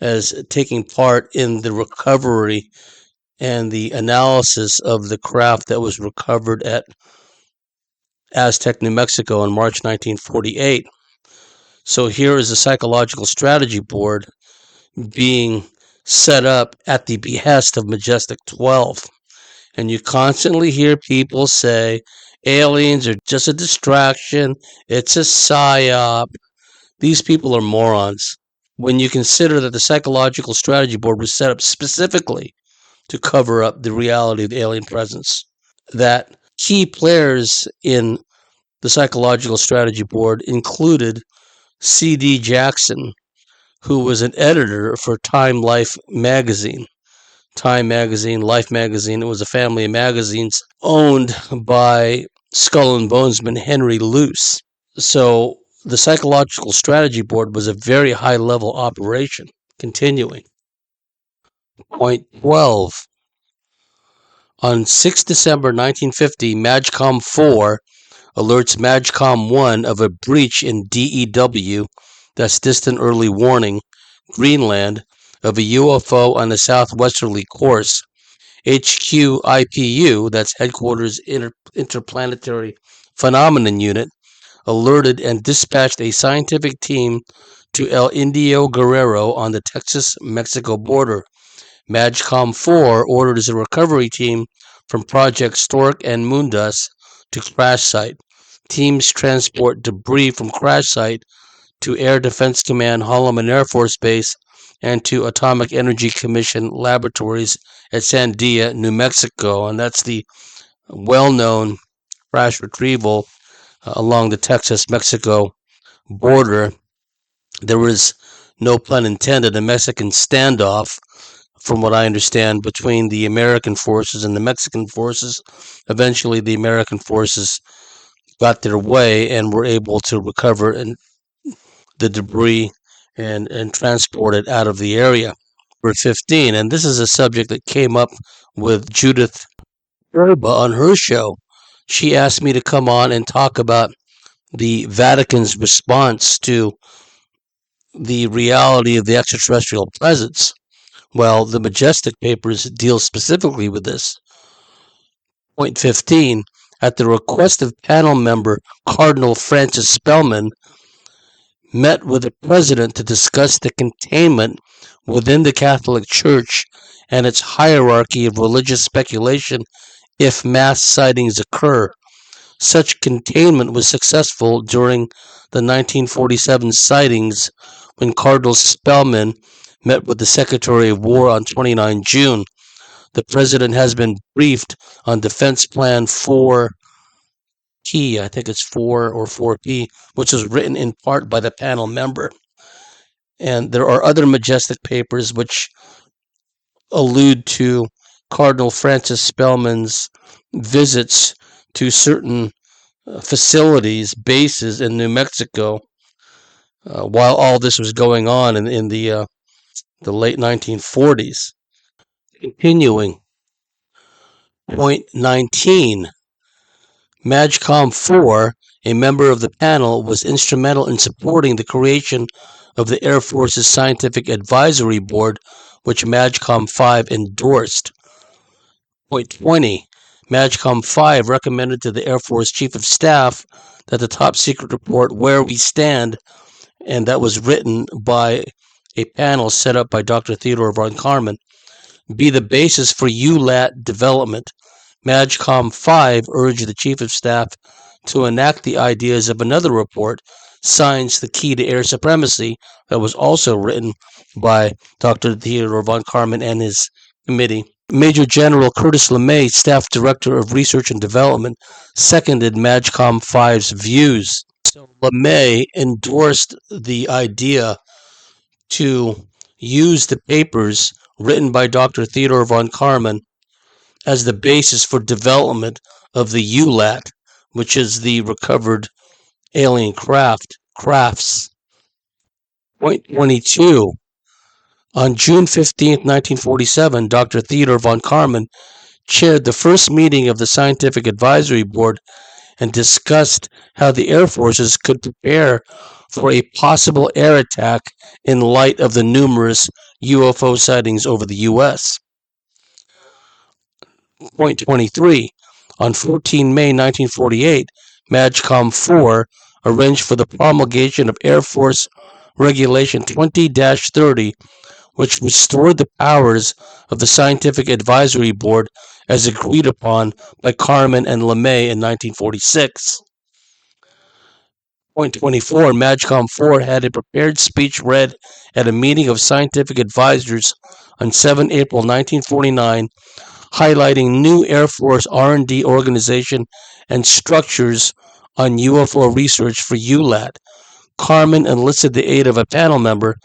as taking part in the recovery and the analysis of the craft that was recovered at Aztec, New Mexico in March 1948. So here is the Psychological Strategy Board being set up at the behest of Majestic 12. And you constantly hear people say, aliens are just a distraction, it's a psyop. These people are morons. When you consider that the Psychological Strategy Board was set up specifically to cover up the reality of the alien presence, that key players in the Psychological Strategy Board included C.D. Jackson, who was an editor for Time Life magazine. Time magazine, Life magazine, it was a family of magazines owned by Skull and Bonesman Henry Luce. So the Psychological Strategy Board was a very high-level operation. Continuing. Point 12. On 6 December 1950, MAGCOM 4 alerts MAGCOM 1 of a breach in DEW, that's Distant Early Warning, Greenland, of a UFO on a southwesterly course. HQ IPU, that's Headquarters Interplanetary Phenomenon Unit, alerted and dispatched a scientific team to El Indio Guerrero on the Texas-Mexico border. MAGCOM 4 orders a recovery team from Project Stork and Moondust to crash site. Teams transport debris from crash site to Air Defense Command Holloman Air Force Base and to Atomic Energy Commission laboratories at Sandia, New Mexico. And that's the well-known crash retrieval along the Texas-Mexico border. There was, no pun intended, a Mexican standoff, from what I understand, between the American forces and the Mexican forces. Eventually, the American forces got their way and were able to recover the debris and transport it out of the area. Number 15, and this is a subject that came up with Judith Erba on her show. She asked me to come on and talk about the Vatican's response to the reality of the extraterrestrial presence. Well, the Majestic papers deal specifically with this. Point 15. At the request of panel member Cardinal Francis Spellman, met with the president to discuss the containment within the Catholic Church and its hierarchy of religious speculation if mass sightings occur. Such containment was successful during the 1947 sightings when Cardinal Spellman met with the Secretary of War on 29 June. The president has been briefed on Defense Plan 4P, I think it's 4 or 4P, which was written in part by the panel member. And there are other Majestic papers which allude to Cardinal Francis Spellman's visits to certain facilities, bases in New Mexico, while all this was going on in the late 1940s. Continuing. Point 19. MAGCOM 4, a member of the panel, was instrumental in supporting the creation of the Air Force's Scientific Advisory Board, which MAGCOM 5 endorsed. Point 20. MAGCOM 5 recommended to the Air Force Chief of Staff that the top secret report Where We Stand, and that was written by a panel set up by Dr. Theodore von Karman, be the basis for ULAT development. MAGCOM 5 urged the Chief of Staff to enact the ideas of another report, Science, the Key to Air Supremacy, that was also written by Dr. Theodore von Karman and his committee. Major General Curtis LeMay, Staff Director of Research and Development, seconded MAGCOM 5's views. So LeMay endorsed the idea to use the papers written by Dr. Theodore von Karman as the basis for development of the ULAT, which is the recovered alien crafts. Point 22. On June 15, 1947, Dr. Theodore von Karman chaired the first meeting of the Scientific Advisory Board and discussed how the Air Forces could prepare for a possible air attack in light of the numerous UFO sightings over the U.S. Point 23. On 14 May 1948, MAGCOM 4 arranged for the promulgation of Air Force Regulation 20-30, which restored the powers of the Scientific Advisory Board as agreed upon by Karman and LeMay in 1946. Point 24. MAGCOM 4 had a prepared speech read at a meeting of scientific advisors on 7 April 1949, highlighting new Air Force R&D organization and structures on UFO research for ULAT. Karman enlisted the aid of a panel member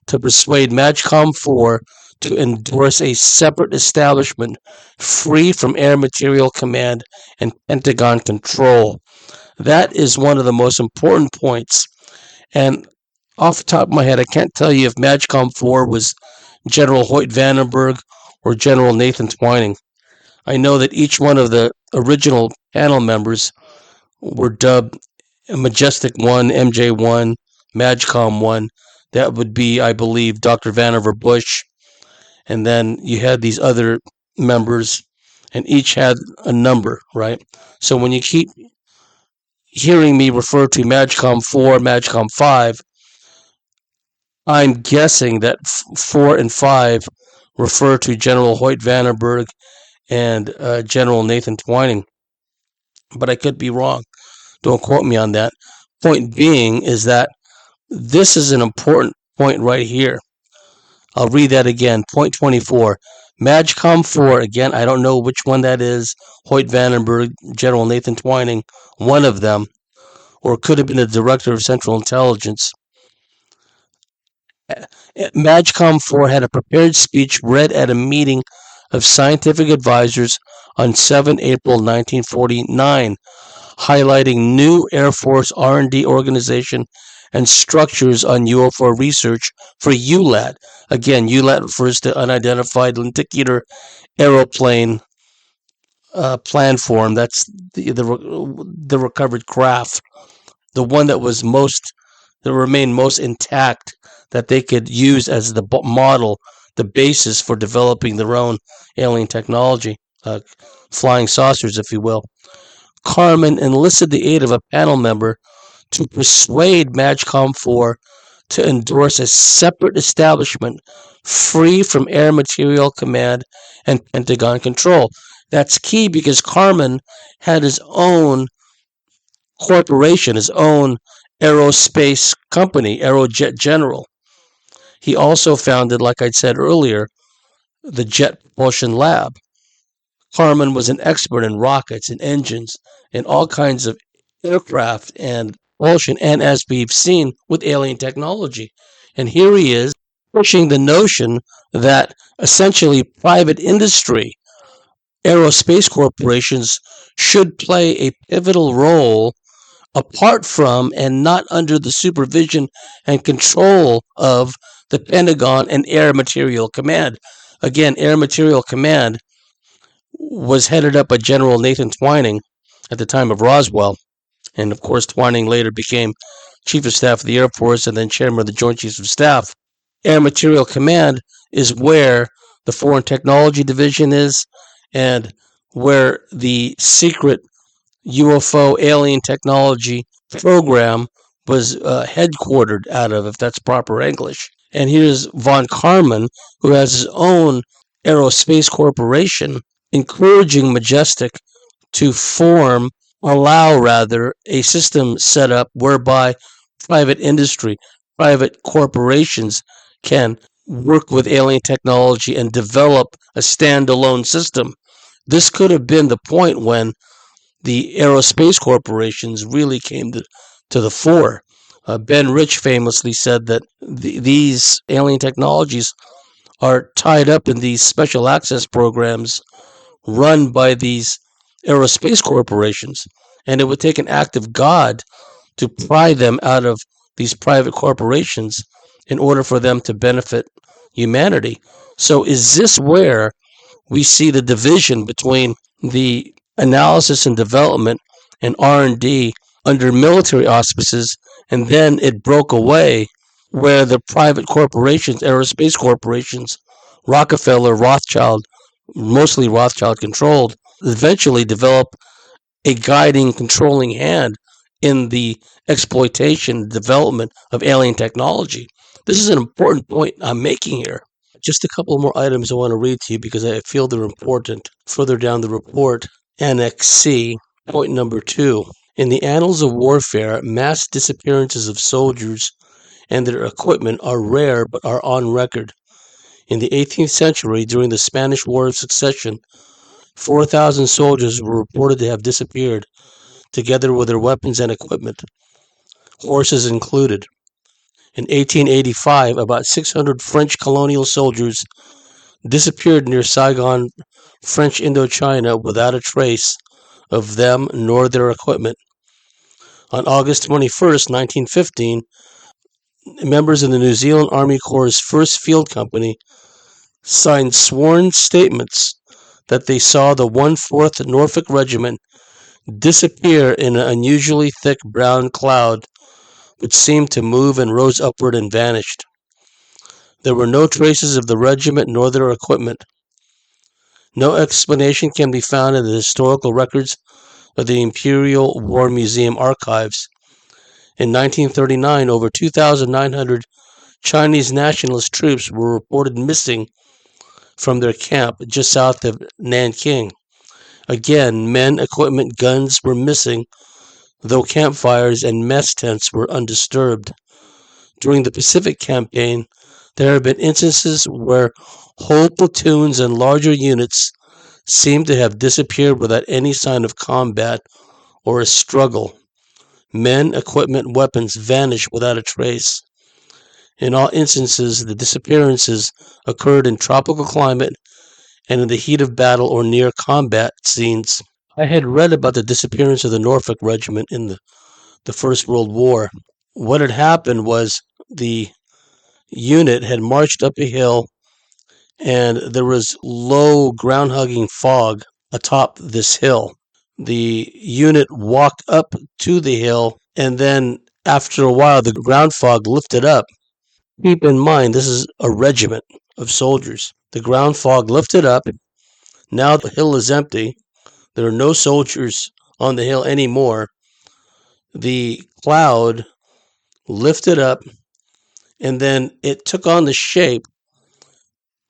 to persuade MAGCOM 4
to endorse a separate establishment free from Air Material Command and Pentagon control. That is one of the most important points. And off the top of my head, I can't tell you if MAGCOM 4 was General Hoyt Vandenberg or General Nathan Twining. I know that each one of the original panel members were dubbed Majestic 1, MJ1, MAGCOM 1. That would be, I believe, Dr. Vannevar Bush. And then you had these other members, and each had a number, right? So when you keep hearing me refer to MAGCOM 4, MAGCOM 5, I'm guessing that 4 and 5 refer to General Hoyt Vandenberg and General Nathan Twining. But I could be wrong. Don't quote me on that. Point being is that this is an important point right here. I'll read that again. Point 24. MAGCOM 4, again, I don't know which one that is. Hoyt Vandenberg, General Nathan Twining, one of them, or it could have been the Director of Central Intelligence. MAGCOM 4 had a prepared speech read at a meeting of scientific advisors on 7 April 1949, highlighting new Air Force R&D organization and structures on UFO research for ULAT. Again, ULAT refers to Unidentified Lenticular Aeroplane Planform. That's the recovered craft, the one that remained most intact, that they could use as the model, the basis for developing their own alien technology, flying saucers, if you will. Carmen enlisted the aid of a panel member to persuade MAGCOM 4 to endorse a separate establishment free from Air Material Command and Pentagon control. That's key because Carmen had his own corporation, his own aerospace company, Aerojet General. He also founded, like I said earlier, the Jet Propulsion Lab. Carmen was an expert in rockets and engines and all kinds of aircraft and propulsion, and as we've seen with alien technology. And here he is pushing the notion that essentially private industry, aerospace corporations, should play a pivotal role apart from and not under the supervision and control of the Pentagon and Air Material Command. Again, Air Material Command was headed up by General Nathan Twining at the time of Roswell. And of course, Twining later became Chief of Staff of the Air Force and then Chairman of the Joint Chiefs of Staff. Air Material Command is where the Foreign Technology Division is and where the secret UFO alien technology program was headquartered out of, if that's proper English. And here's Von Karman, who has his own aerospace corporation, encouraging Majestic to allow a system set up whereby private industry, private corporations can work with alien technology and develop a standalone system. This could have been the point when the aerospace corporations really came to the fore. Ben Rich famously said that these alien technologies are tied up in these special access programs run by these aerospace corporations, and it would take an act of God to pry them out of these private corporations in order for them to benefit humanity. So is this where we see the division between the analysis and development and R&D under military auspices, and then it broke away where the private corporations, aerospace corporations, Rockefeller, Rothschild, mostly Rothschild controlled, eventually develop a guiding, controlling hand in the exploitation, development of alien technology. This is an important point I'm making here. Just a couple more items I want to read to you because I feel they're important. Further down the report, Annex C, point number 2. In the annals of warfare, mass disappearances of soldiers and their equipment are rare but are on record. In the 18th century, during the Spanish War of Succession, 4,000 soldiers were reported to have disappeared, together with their weapons and equipment, horses included. In 1885, about 600 French colonial soldiers disappeared near Saigon, French Indochina, without a trace of them nor their equipment. On August 21st, 1915, members of the New Zealand Army Corps' 1st Field Company signed sworn statements that they saw the 1/4th Norfolk Regiment disappear in an unusually thick brown cloud which seemed to move and rose upward and vanished. There were no traces of the regiment nor their equipment. No explanation can be found in the historical records of the Imperial War Museum archives. In 1939, over 2,900 Chinese nationalist troops were reported missing from their camp just south of Nanking. Again, men, equipment, guns were missing, though campfires and mess tents were undisturbed. During the Pacific Campaign, there have been instances where whole platoons and larger units seem to have disappeared without any sign of combat or a struggle. Men, equipment, weapons vanish without a trace. In all instances, the disappearances occurred in tropical climate and in the heat of battle or near combat scenes. I had read about the disappearance of the Norfolk Regiment in the First World War. What had happened was the unit had marched up a hill and there was low ground-hugging fog atop this hill. The unit walked up to the hill, and then after a while the ground fog lifted up. Keep in mind, this is a regiment of soldiers. The ground fog lifted up. Now the hill is empty. There are no soldiers on the hill anymore. The cloud lifted up, and then it took on the shape,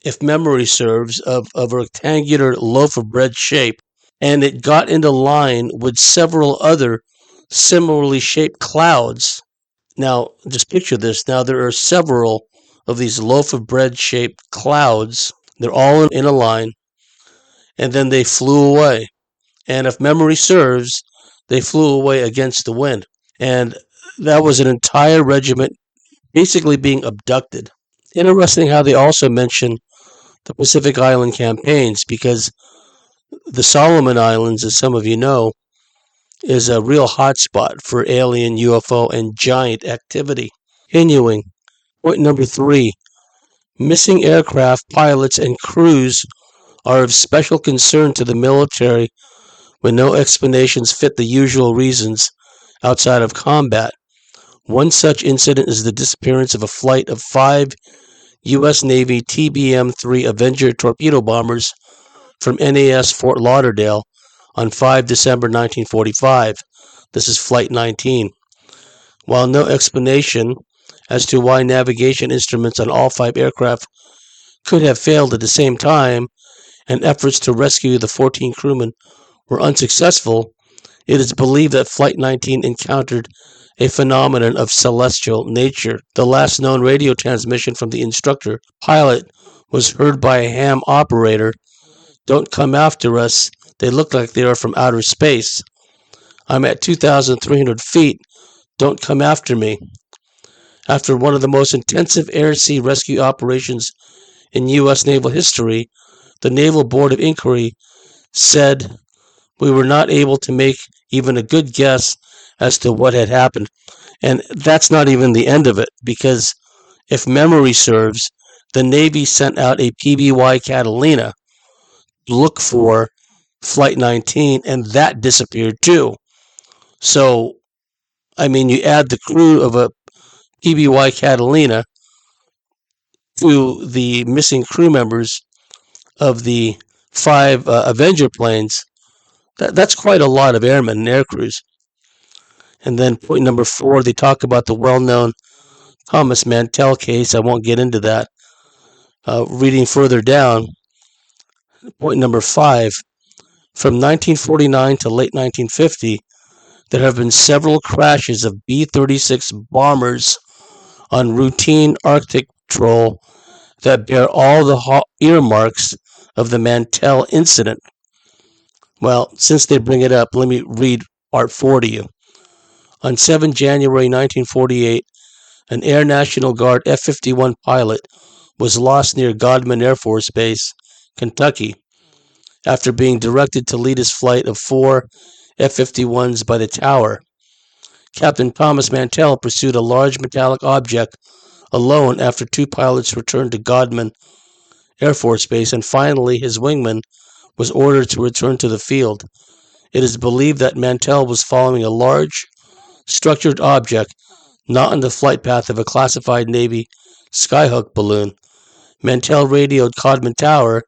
if memory serves, of a rectangular loaf of bread shape, and it got into line with several other similarly shaped clouds. Now, just picture this. Now, there are several of these loaf of bread shaped clouds. They're all in a line, and then they flew away. And if memory serves, they flew away against the wind. And that was an entire regiment basically being abducted. Interesting how they also mention the Pacific Island campaigns, because the Solomon Islands, as some of you know, is a real hotspot for alien, UFO, and giant activity. Continuing, point number 3. Missing aircraft, pilots, and crews are of special concern to the military when no explanations fit the usual reasons outside of combat. One such incident is the disappearance of a flight of 5 U.S. Navy TBM-3 Avenger torpedo bombers from NAS Fort Lauderdale on 5 December 1945. This is Flight 19. While no explanation as to why navigation instruments on all 5 aircraft could have failed at the same time, and efforts to rescue the 14 crewmen were unsuccessful, it is believed that Flight 19 encountered a phenomenon of celestial nature. The last known radio transmission from the instructor pilot was heard by a ham operator. "Don't come after us. They look like they are from outer space. I'm at 2,300 feet. Don't come after me." After one of the most intensive air-sea rescue operations in U.S. naval history, the Naval Board of Inquiry said, "We were not able to make even a good guess as to what had happened." And that's not even the end of it, because if memory serves, the Navy sent out a PBY Catalina to look for Flight 19, and that disappeared too. So, I mean, you add the crew of a PBY Catalina to the missing crew members of the 5 Avenger planes, that's quite a lot of airmen and air crews. And then point number 4, they talk about the well-known Thomas Mantell case. I won't get into that. Reading further down, point number 5, from 1949 to late 1950, there have been several crashes of B-36 bombers on routine Arctic patrol that bear all the earmarks of the Mantell incident. Well, since they bring it up, let me read part 4 to you. On 7 January 1948, an Air National Guard F-51 pilot was lost near Godman Air Force Base, Kentucky, after being directed to lead his flight of 4 F-51s by the tower. Captain Thomas Mantell pursued a large metallic object alone after 2 pilots returned to Godman Air Force Base, and finally his wingman was ordered to return to the field. It is believed that Mantell was following a large, structured object not in the flight path of a classified Navy Skyhook balloon. Mantell radioed Codman Tower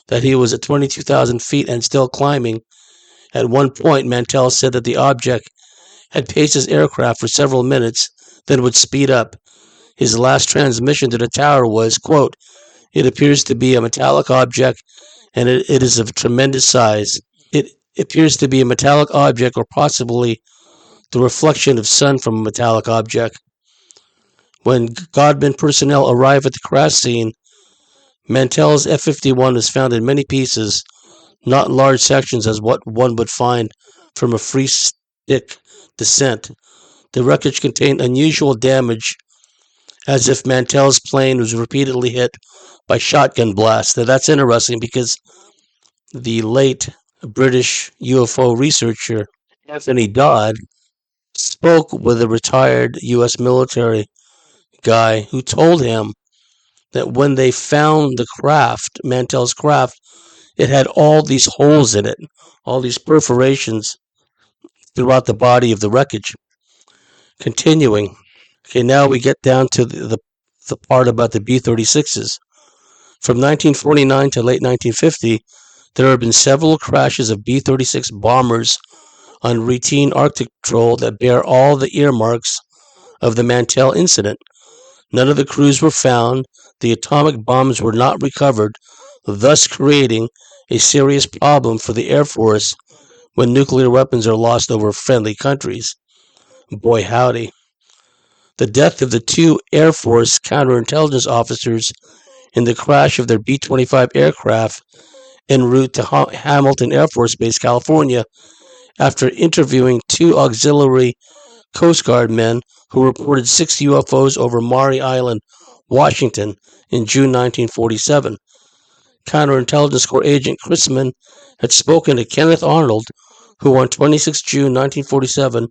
that he was at 22,000 feet and still climbing. At one point, Mantell said that the object had paced his aircraft for several minutes, then would speed up. His last transmission to the tower was, quote, "It appears to be a metallic object, and it is of tremendous size. It appears to be a metallic object or possibly the reflection of sun from a metallic object." When Godman personnel arrived at the crash scene, Mantell's F-51 was found in many pieces, not in large sections as what one would find from a free-stick descent. The wreckage contained unusual damage, as if Mantell's plane was repeatedly hit by shotgun blasts. Now that's interesting because the late British UFO researcher Anthony Dodd spoke with a retired U.S. military guy who told him that when they found the craft, Mantell's craft, it had all these holes in it, all these perforations throughout the body of the wreckage. Continuing. Okay, now we get down to the part about the B-36s. From 1949 to late 1950, there have been several crashes of B-36 bombers on routine Arctic patrol that bear all the earmarks of the Mantell incident. None of the crews were found, the atomic bombs were not recovered, thus creating a serious problem for the Air Force when nuclear weapons are lost over friendly countries. Boy howdy. The death of the 2 Air Force counterintelligence officers in the crash of their B-25 aircraft en route to Hamilton Air Force Base, California, after interviewing 2 auxiliary Coast Guard men who reported 6 UFOs over Maury Island, Washington, in June 1947. Counterintelligence Corps agent Chrisman had spoken to Kenneth Arnold, who on 26 June 1947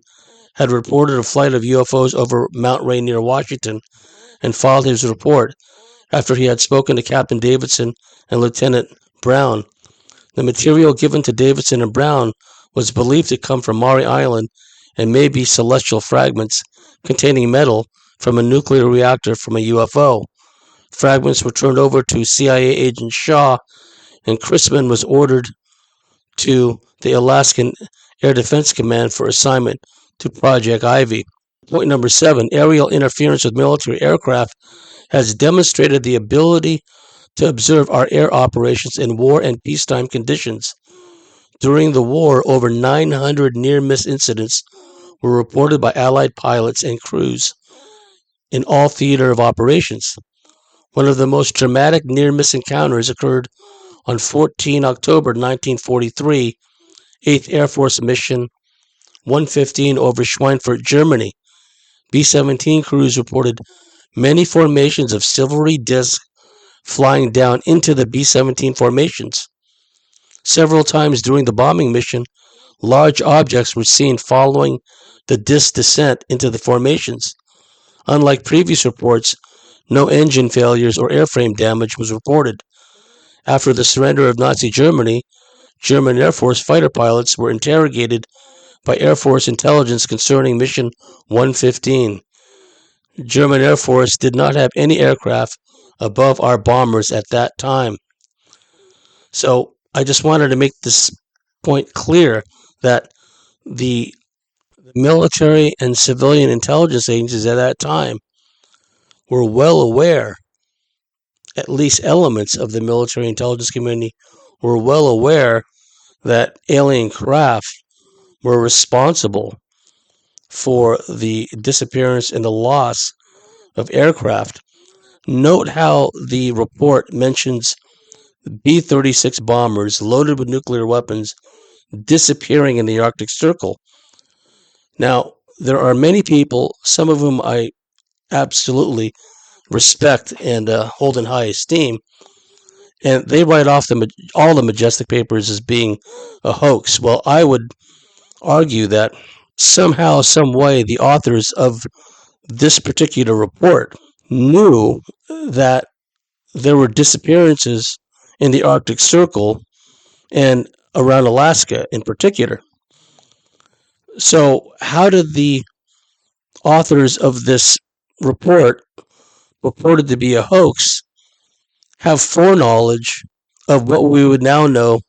had reported a flight of UFOs over Mount Rainier, Washington, and filed his report after he had spoken to Captain Davidson and Lieutenant Brown. The material given to Davidson and Brown was believed to come from Maury Island and may be celestial fragments containing metal from a nuclear reactor from a UFO. Fragments were turned over to CIA agent Shaw, and Chrisman was ordered to the Alaskan Air Defense Command for assignment to Project Ivy. Point number 7, aerial interference with military aircraft has demonstrated the ability to observe our air operations in war and peacetime conditions. During the war, over 900 near-miss incidents were reported by Allied pilots and crews in all theater of operations. One of the most dramatic near-miss encounters occurred on 14 October 1943, 8th Air Force Mission 115 over Schweinfurt, Germany. B-17 crews reported many formations of silvery discs flying down into the B-17 formations. Several times during the bombing mission, large objects were seen following the disc descent into the formations. Unlike previous reports, no engine failures or airframe damage was reported. After the surrender of Nazi Germany, German Air Force fighter pilots were interrogated by Air Force intelligence concerning Mission 115. German Air Force did not have any aircraft above our bombers at that time. So I just wanted to make this point clear that the military and civilian intelligence agencies at that time were well aware, at least elements of the military intelligence community were well aware that alien craft were responsible for the disappearance and the loss of aircraft. Note how the report mentions B-36 bombers loaded with nuclear weapons disappearing in the Arctic Circle. Now, there are many people, some of whom I absolutely respect and hold in high esteem. And they write off all the Majestic papers as being a hoax. Well, I would argue that somehow, some way, the authors of this particular report knew that there were disappearances in the Arctic Circle and around Alaska in particular. So, how did the authors of this report, purported to be a hoax, have foreknowledge of what we would now know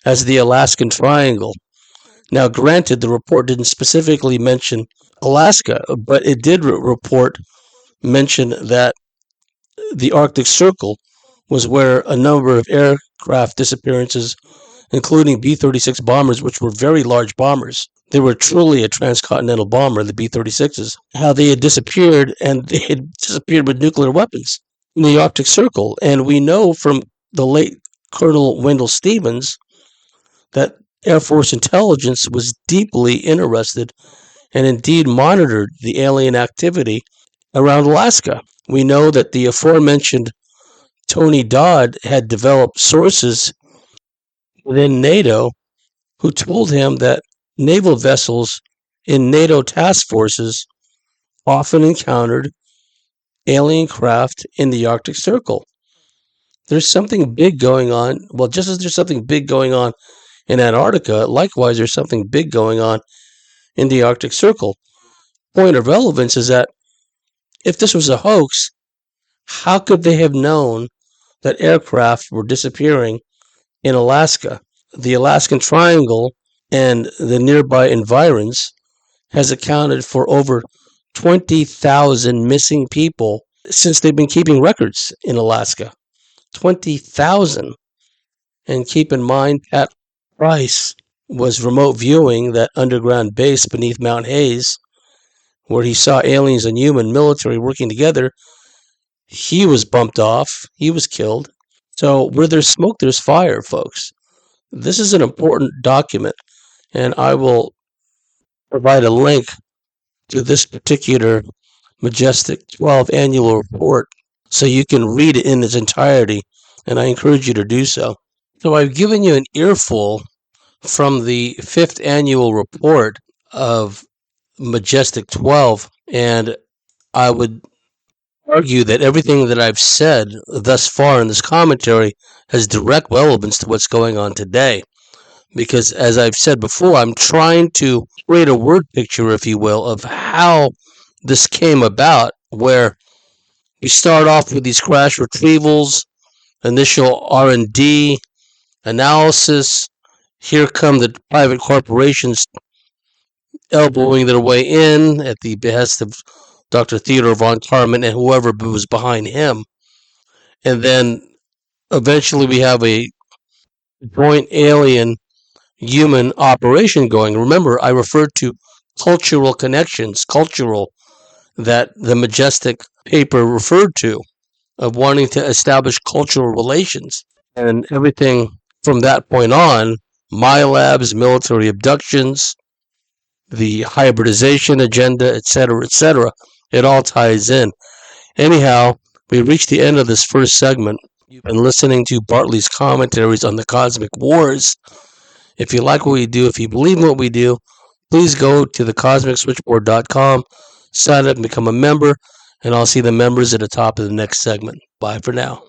as the Alaskan Triangle? Now, granted, the report didn't specifically mention Alaska, but it did report mention that the Arctic Circle was where a number of aircraft disappearances, including B-36 bombers, which were very large bombers. They were truly a transcontinental bomber, the B-36s. How they had disappeared, and they had disappeared with nuclear weapons in the Arctic Circle. And we know from the late Colonel Wendell Stevens that Air Force intelligence was deeply interested and indeed monitored the alien activity around Alaska. We know that the aforementioned Tony Dodd had developed sources within NATO who told him that naval vessels in NATO task forces often encountered alien craft in the Arctic Circle. There's something big going on. Well, just as there's something big going on in Antarctica, likewise, there's something big going on in the Arctic Circle. Point of relevance is that if this was a hoax, how could they have known that aircraft were disappearing in Alaska? The Alaskan Triangle and the nearby environs has accounted for over 20,000 missing people since they've been keeping records in Alaska. 20,000. And keep in mind, Pat Price was remote viewing that underground base beneath Mount Hayes, where he saw aliens and human military working together. He was bumped off. He was killed. So where there's smoke, there's fire, folks. This is an important document, and I will provide a link to this particular Majestic 12 Annual Report so you can read it in its entirety, and I encourage you to do so. So I've given you an earful from the 5th Annual Report of Majestic 12, and I would argue that everything that I've said thus far in this commentary has direct relevance to what's going on today. Because, as I've said before, I'm trying to create a word picture, if you will, of how this came about, where we start off with these crash retrievals, initial R&D, analysis. Here come the private corporations elbowing their way in at the behest of Dr. Theodore von Karman and whoever was behind him. And then eventually we have a joint alien human operation going. Remember, I referred to cultural connections, that the Majestic paper referred to, of wanting to establish cultural relations. And everything from that point on, my labs, military abductions, the hybridization agenda, etc., it all ties in. Anyhow, we reached the end of this first segment. You've been listening to Bartley's commentaries on the cosmic wars. If you like what we do, if you believe in what we do, please go to thecosmicswitchboard.com, sign up and become a member, and I'll see the members at the top of the next segment. Bye for now.